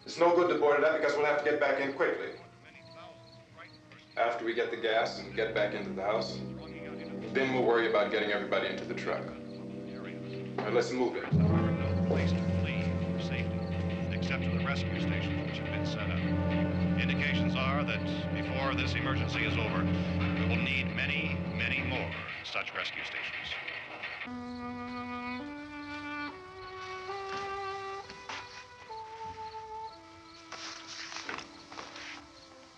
It's no good to board it up because we'll have to get back in quickly. After we get the gas and get back into the house, then we'll worry about getting everybody into the truck. Now, let's move it. No place to flee for safety, except to the rescue stations which have been set up. Indications are that before this emergency is over, we will need many, many more such rescue stations.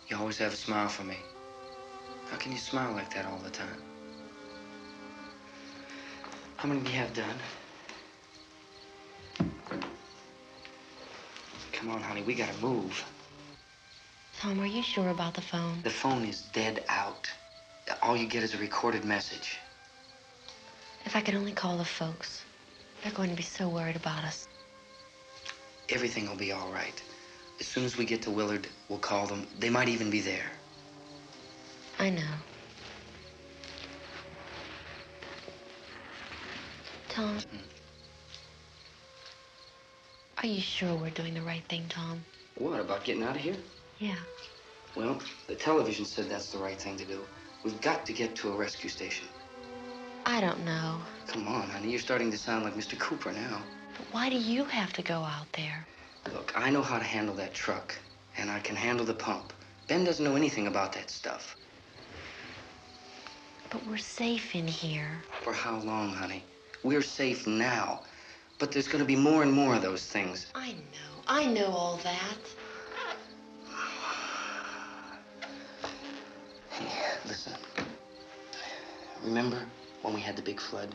You always have a smile for me. How can you smile like that all the time? How many do you have done? Come on, honey, we gotta move. Tom, are you sure about the phone? The phone is dead out. All you get is a recorded message. If I could only call the folks. They're going to be so worried about us. Everything will be all right. As soon as we get to Willard, we'll call them. They might even be there. I know. Tom. Are you sure we're doing the right thing, Tom? What, about getting out of here? Yeah. Well, the television said that's the right thing to do. We've got to get to a rescue station. I don't know. Come on, honey. You're starting to sound like Mr. Cooper now. But why do you have to go out there? Look, I know how to handle that truck, and I can handle the pump. Ben doesn't know anything about that stuff. But we're safe in here. For how long, honey? We're safe now. But there's going to be more and more of those things. I know all that. Hey, listen. Remember when we had the big flood?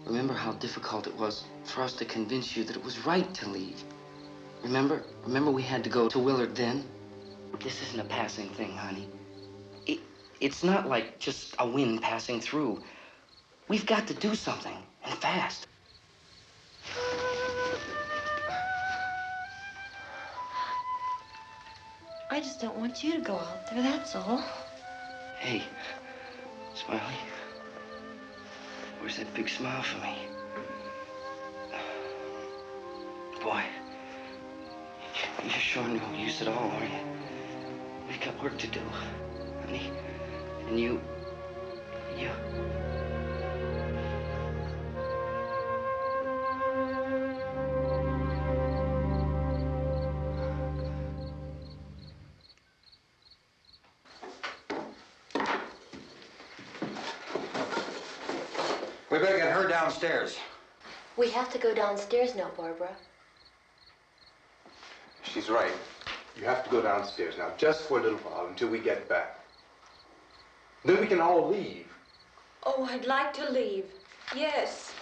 Remember how difficult it was for us to convince you that it was right to leave? Remember? Remember we had to go to Willard then? This isn't a passing thing, honey. It's not like just a wind passing through. We've got to do something, and fast. I just don't want you to go out there, that's all. Hey, Smiley. Where's that big smile for me? Boy, you're showing no use at all, are you? We've got work to do, honey. And you... We better get her downstairs. We have to go downstairs now, Barbara. She's right. You have to go downstairs now, just for a little while, until we get back. Then we can all leave. Oh, I'd like to leave. Yes.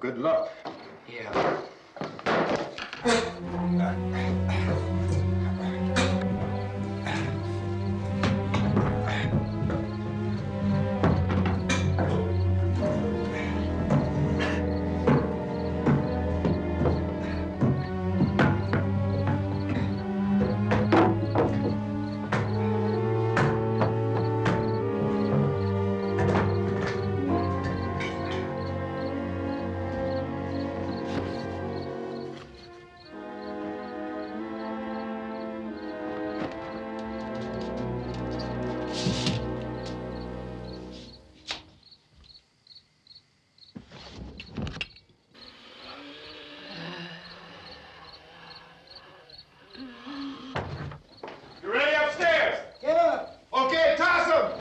Good luck. Yeah. You ready upstairs? Get up. Okay, toss him.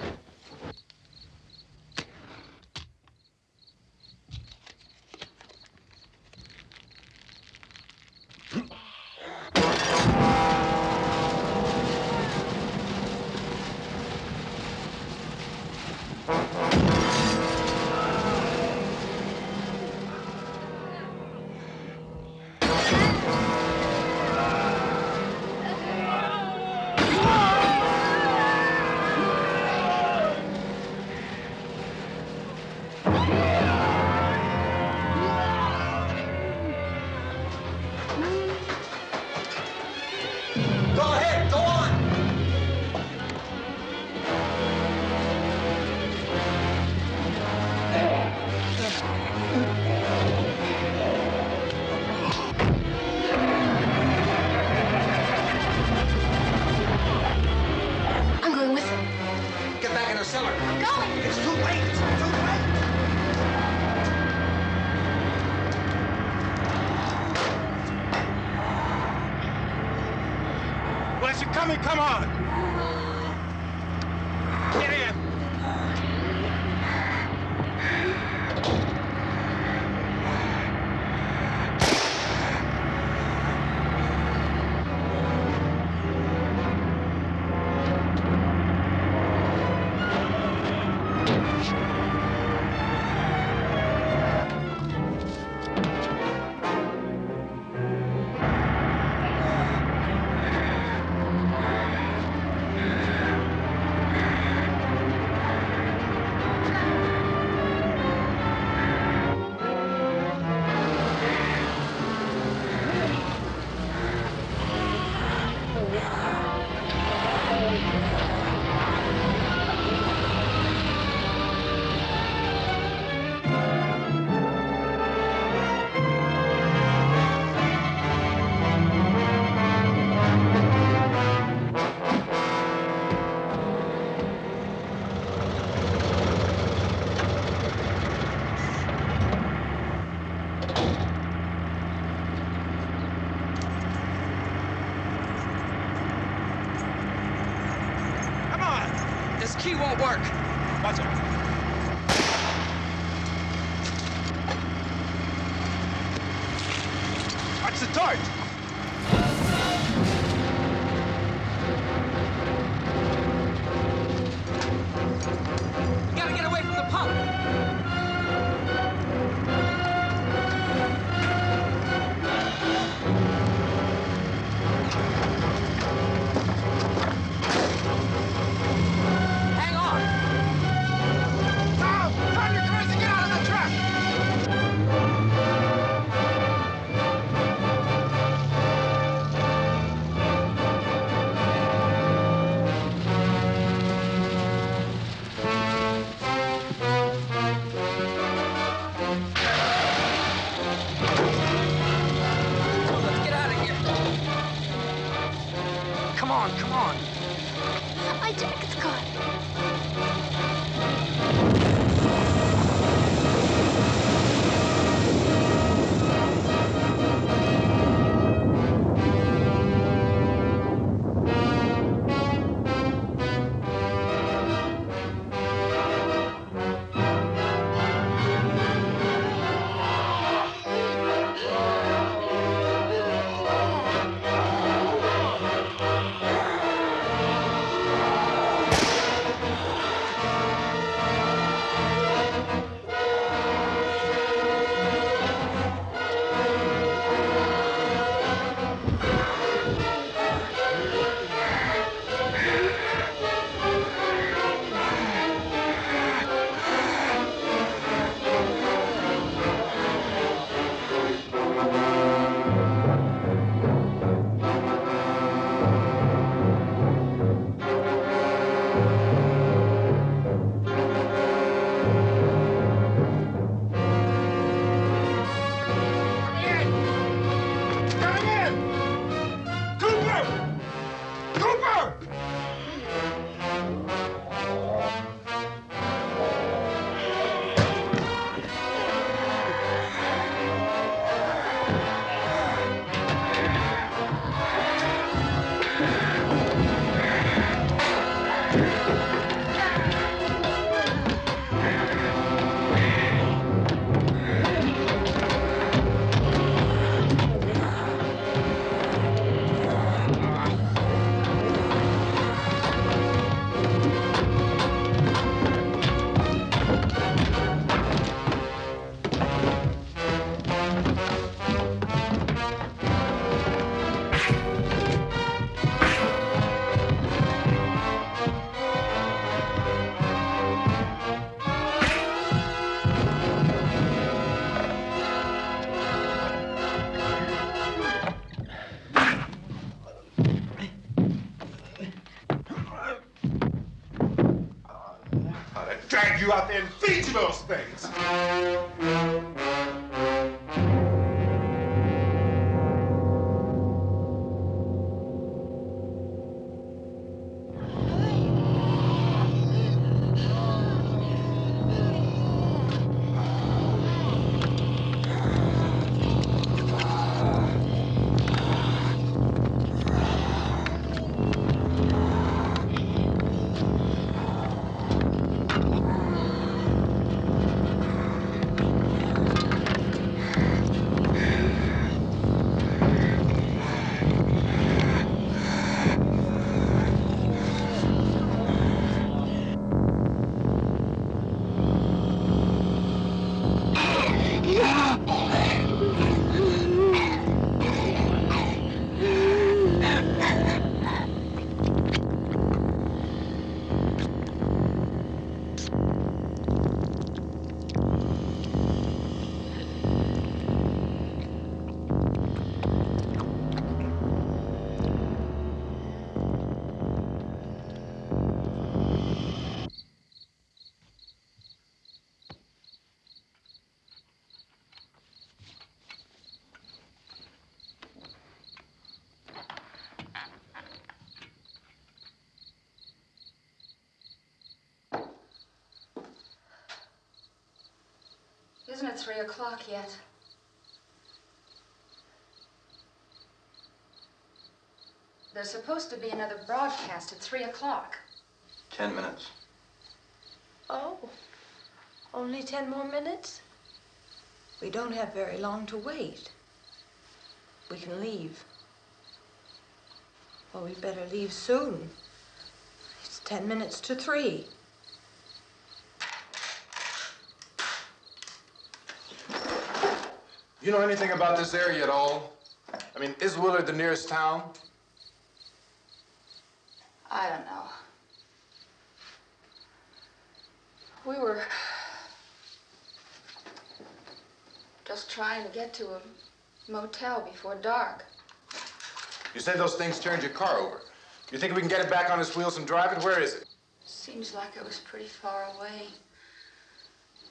Go ahead, go on. I'm going with him. Get back in the cellar. I'm going. It's too late. It's too late. Well, as you're coming, come on. Get in. key won't work. Watch it. Watch the torch. You gotta get away from the pump. Hang on. Tom! Tom, you're crazy! Get out of the truck! Let's get out of here. Come on, come on. My jacket's caught. Coming in! Cooper! Cooper! I'd drag you out there and feed you those things. Isn't it 3 o'clock yet? There's supposed to be another broadcast at 3 o'clock. 10 minutes. Oh, only 10 more minutes? We don't have very long to wait. We can leave. Well, we better leave soon. It's 10 minutes to 3. You know anything about this area at all? I mean, is Willard the nearest town? I don't know. We were just trying to get to a motel before dark. You said those things turned your car over. You think we can get it back on its wheels and drive it? Where is it? Seems like it was pretty far away.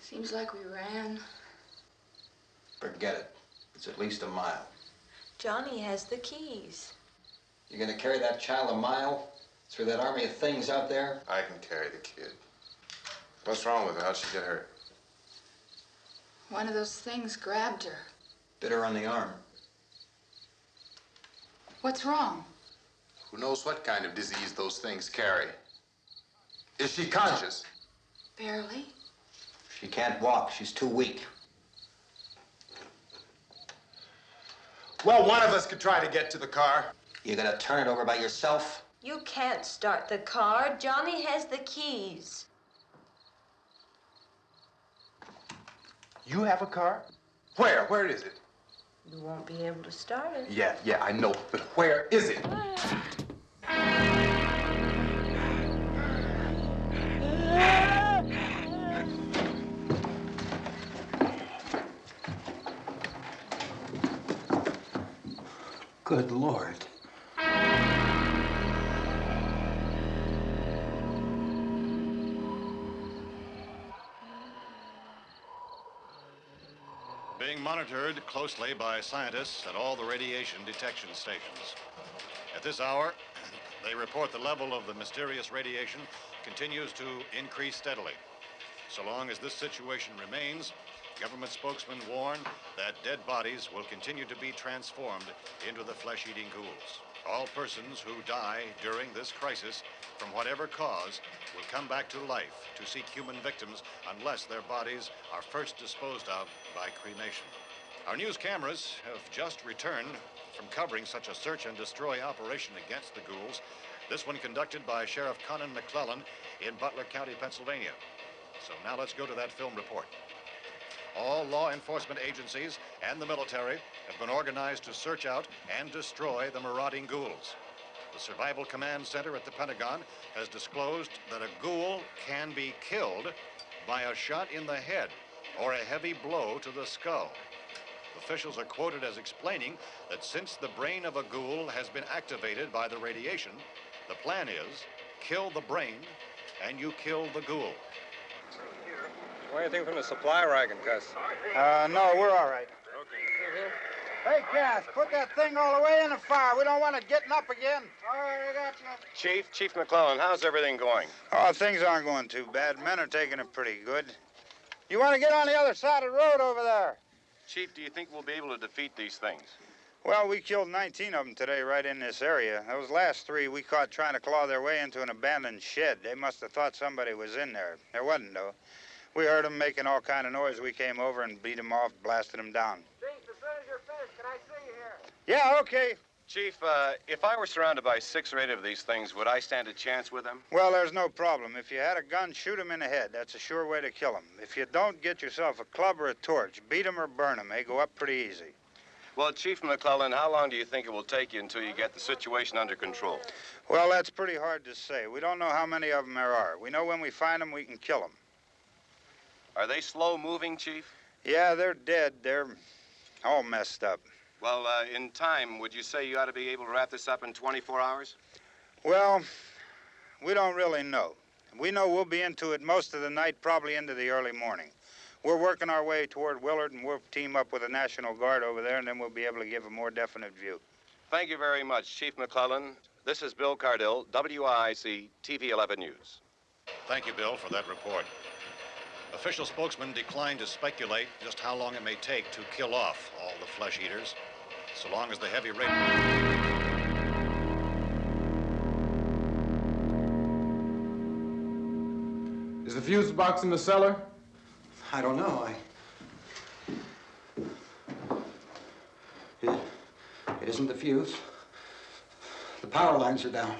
Seems like we ran. Forget it. It's at least a mile. Johnny has the keys. You're gonna carry that child a mile through that army of things out there? I can carry the kid. What's wrong with her? How'd she get hurt? One of those things grabbed her. Bit her on the arm. What's wrong? Who knows what kind of disease those things carry? Is she conscious? Barely. She can't walk. She's too weak. Well, one of us could try to get to the car. You gonna turn it over by yourself? You can't start the car. Johnny has the keys. You have a car? Where? Where is it? You won't be able to start it. Yeah, I know. But where is it? Good Lord. Being monitored closely by scientists at all the radiation detection stations. At this hour, they report the level of the mysterious radiation continues to increase steadily. So long as this situation remains, government spokesmen warn that dead bodies will continue to be transformed into the flesh-eating ghouls. All persons who die during this crisis, from whatever cause, will come back to life to seek human victims unless their bodies are first disposed of by cremation. Our news cameras have just returned from covering such a search and destroy operation against the ghouls, this one conducted by Sheriff Conan McClellan in Butler County, Pennsylvania. So now let's go to that film report. All law enforcement agencies and the military have been organized to search out and destroy the marauding ghouls. The Survival Command Center at the Pentagon has disclosed that a ghoul can be killed by a shot in the head or a heavy blow to the skull. Officials are quoted as explaining that since the brain of a ghoul has been activated by the radiation, the plan is kill the brain and you kill the ghoul. Anything from the supply wagon, Gus? No, we're all right. Hey, Cass, put that thing all the way in the fire. We don't want it getting up again. All right, I got you. Chief McClellan, how's everything going? Oh, things aren't going too bad. Men are taking it pretty good. You want to get on the other side of the road over there? Chief, do you think we'll be able to defeat these things? Well, we killed 19 of them today right in this area. Those last 3 we caught trying to claw their way into an abandoned shed. They must have thought somebody was in there. There wasn't, though. We heard them making all kind of noise. We came over and beat them off, blasted them down. Chief, as soon as you're finished, can I see you here? Yeah, okay. Chief, if I were surrounded by 6 or 8 of these things, would I stand a chance with them? Well, there's no problem. If you had a gun, shoot them in the head. That's a sure way to kill them. If you don't, get yourself a club or a torch. Beat them or burn them. They go up pretty easy. Well, Chief McClellan, how long do you think it will take you until you get the situation under control? Well, that's pretty hard to say. We don't know how many of them there are. We know when we find them, we can kill them. Are they slow-moving, Chief? Yeah, they're dead. They're all messed up. Well, in time, would you say you ought to be able to wrap this up in 24 hours? Well, we don't really know. We know we'll be into it most of the night, probably into the early morning. We're working our way toward Willard, and we'll team up with the National Guard over there, and then we'll be able to give a more definite view. Thank you very much, Chief McClellan. This is Bill Cardill, WIC TV 11 News. Thank you, Bill, for that report. Official spokesmen declined to speculate just how long it may take to kill off all the flesh eaters, so long as the heavy rate... Is the fuse box in the cellar? I don't know. It isn't the fuse. The power lines are down.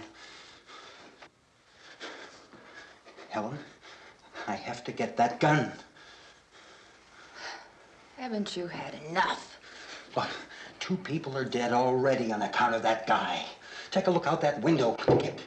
Helen, I have to get that gun. Haven't you had enough? Look, 2 people are dead already on account of that guy. Take a look out that window. Get...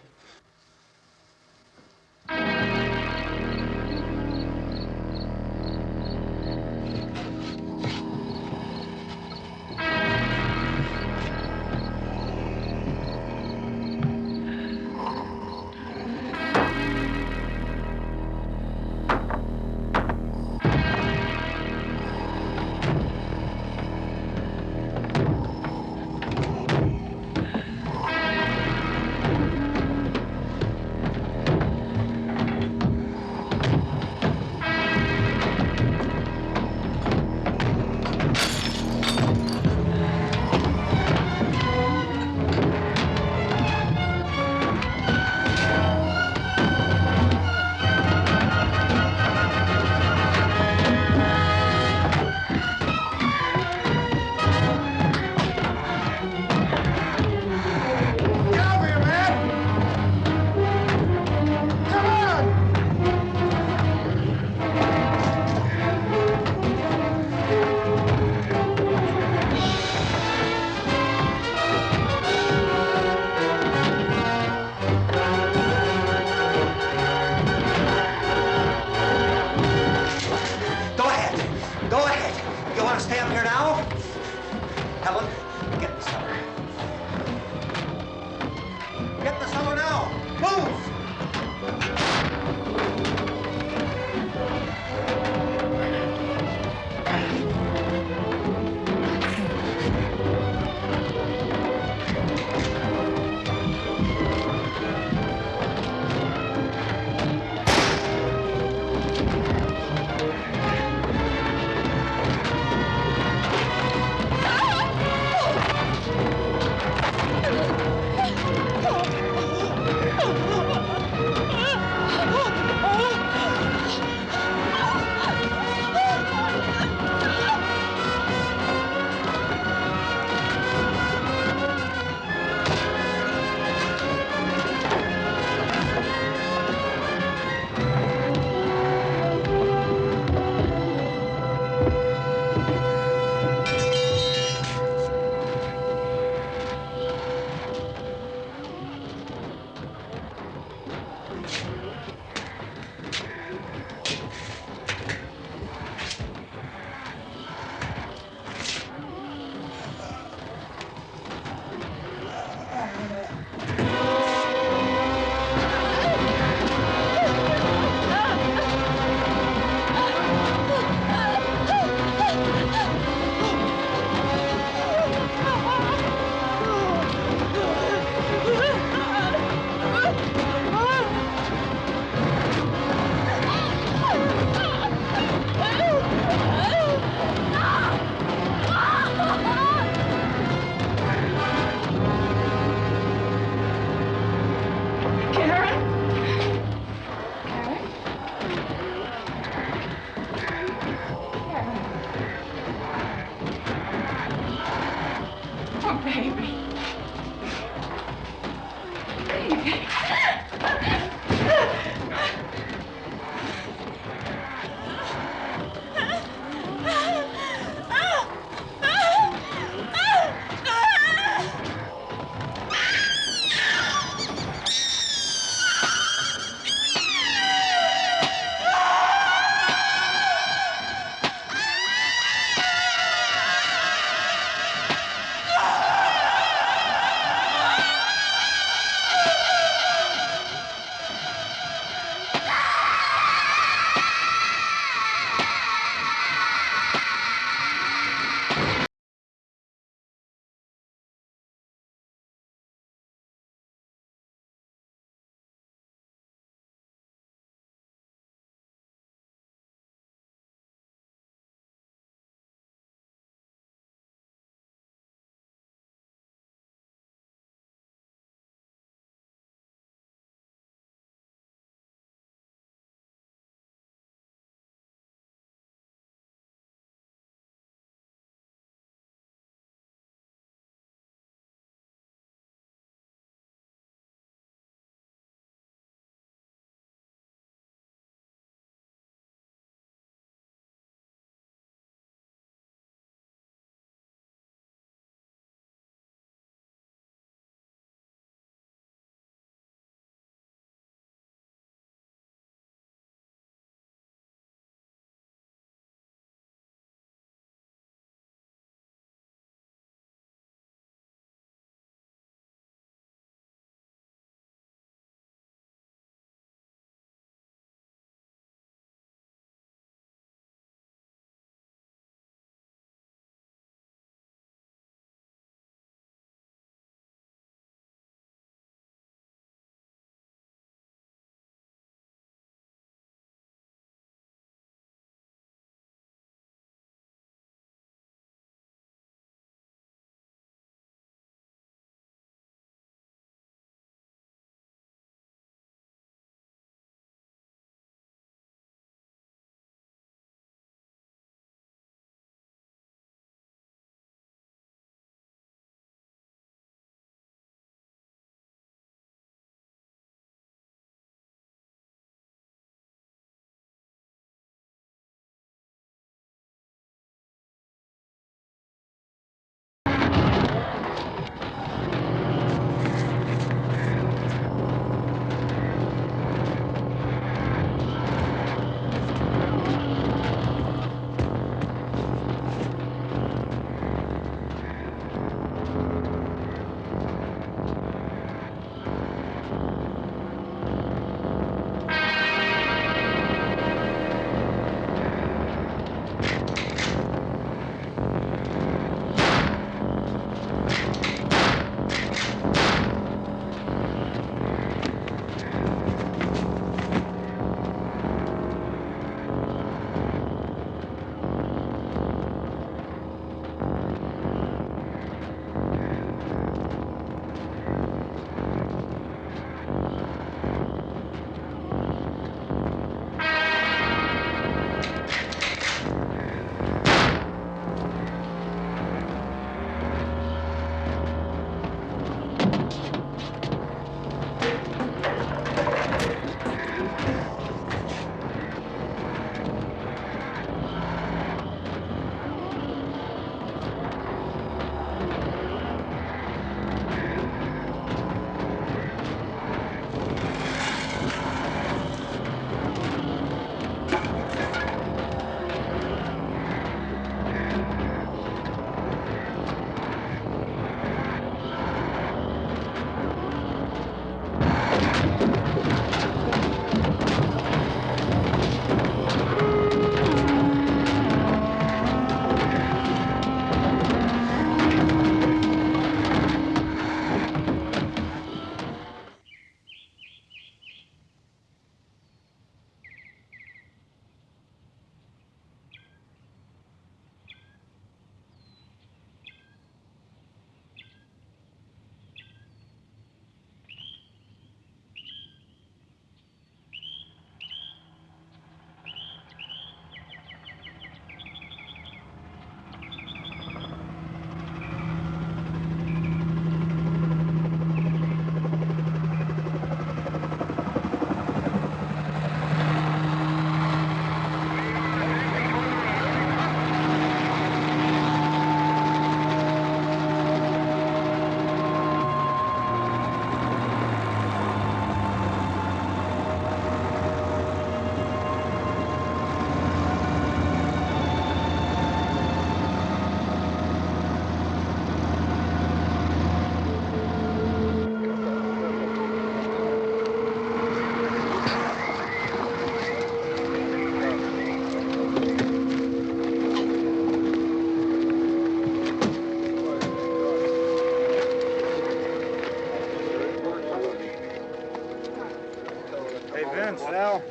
Vince, Al,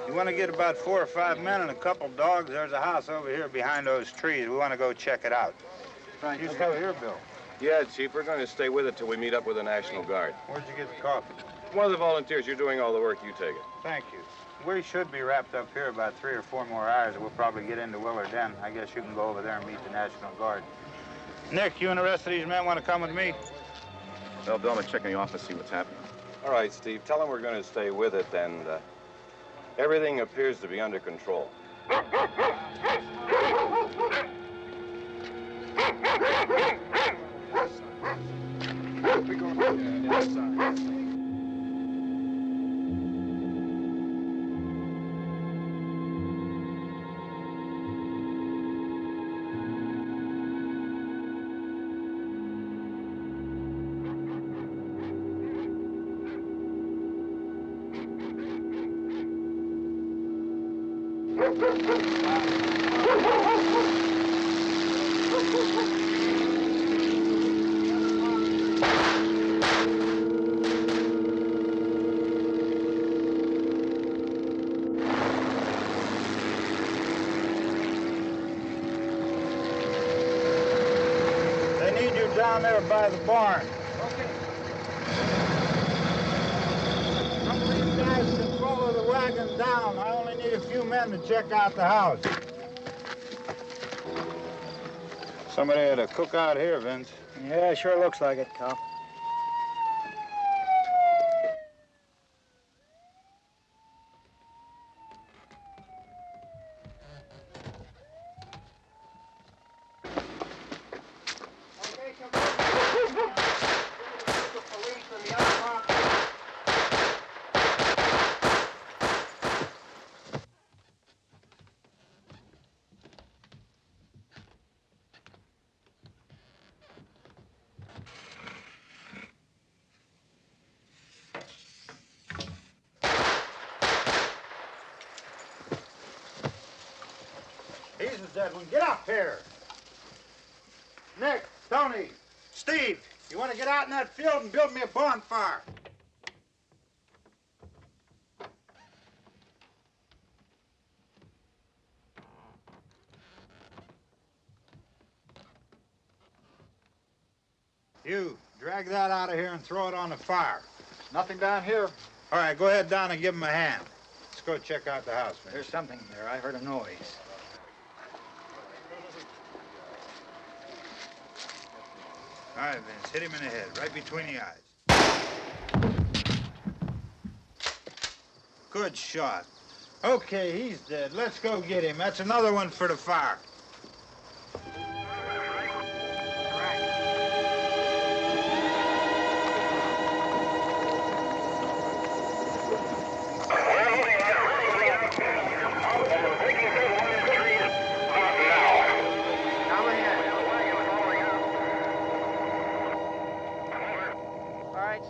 you want to get about 4 or 5 men and a couple dogs? There's a house over here behind those trees. We want to go check it out. Right. You still here, Bill? Yeah, Chief, we're going to stay with it till we meet up with the National Guard. Where'd you get the coffee? One of the volunteers, you're doing all the work, you take it. Thank you. We should be wrapped up here about 3 or 4 more hours. We'll probably get into Willard Den. I guess you can go over there and meet the National Guard. Nick, you and the rest of these men want to come with me? Well, Bill, I'm going to check in the office, see what's happening. All right, Steve, tell them we're going to stay with it, and everything appears to be under control. They need you down there by the barn. Some of these guys can follow the wagon down. I only need a few men to check out the house. Somebody had a cookout here, Vince. Yeah, sure looks like it, Cop. He's a dead one. Get up here. Nick, Tony, Steve, you want to get out in that field and build me a bonfire? You, drag that out of here and throw it on the fire. Nothing down here. All right, go ahead down and give him a hand. Let's go check out the house, Vince. There's something there. I heard a noise. All right, Vince, hit him in the head, right between the eyes. Good shot. Okay, he's dead. Let's go get him. That's another one for the fire.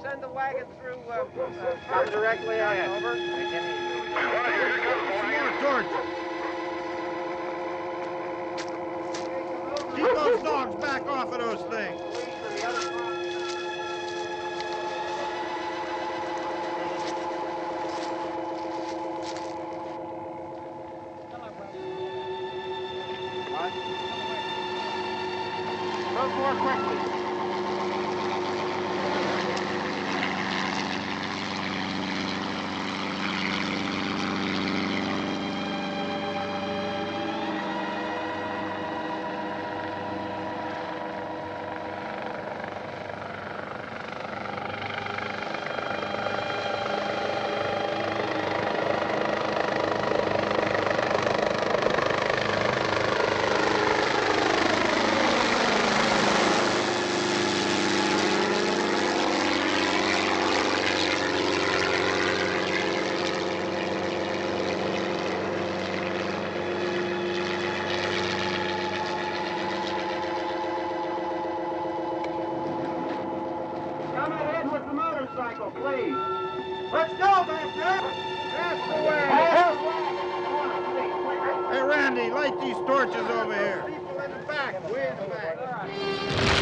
Send the wagon through, come directly ahead. Over. Some more torches. Keep those dogs back off of those things. Move more quickly. Please. Let's go, Master. That's the way. Hey, Randy, light these torches over here. People in the back, way in the back.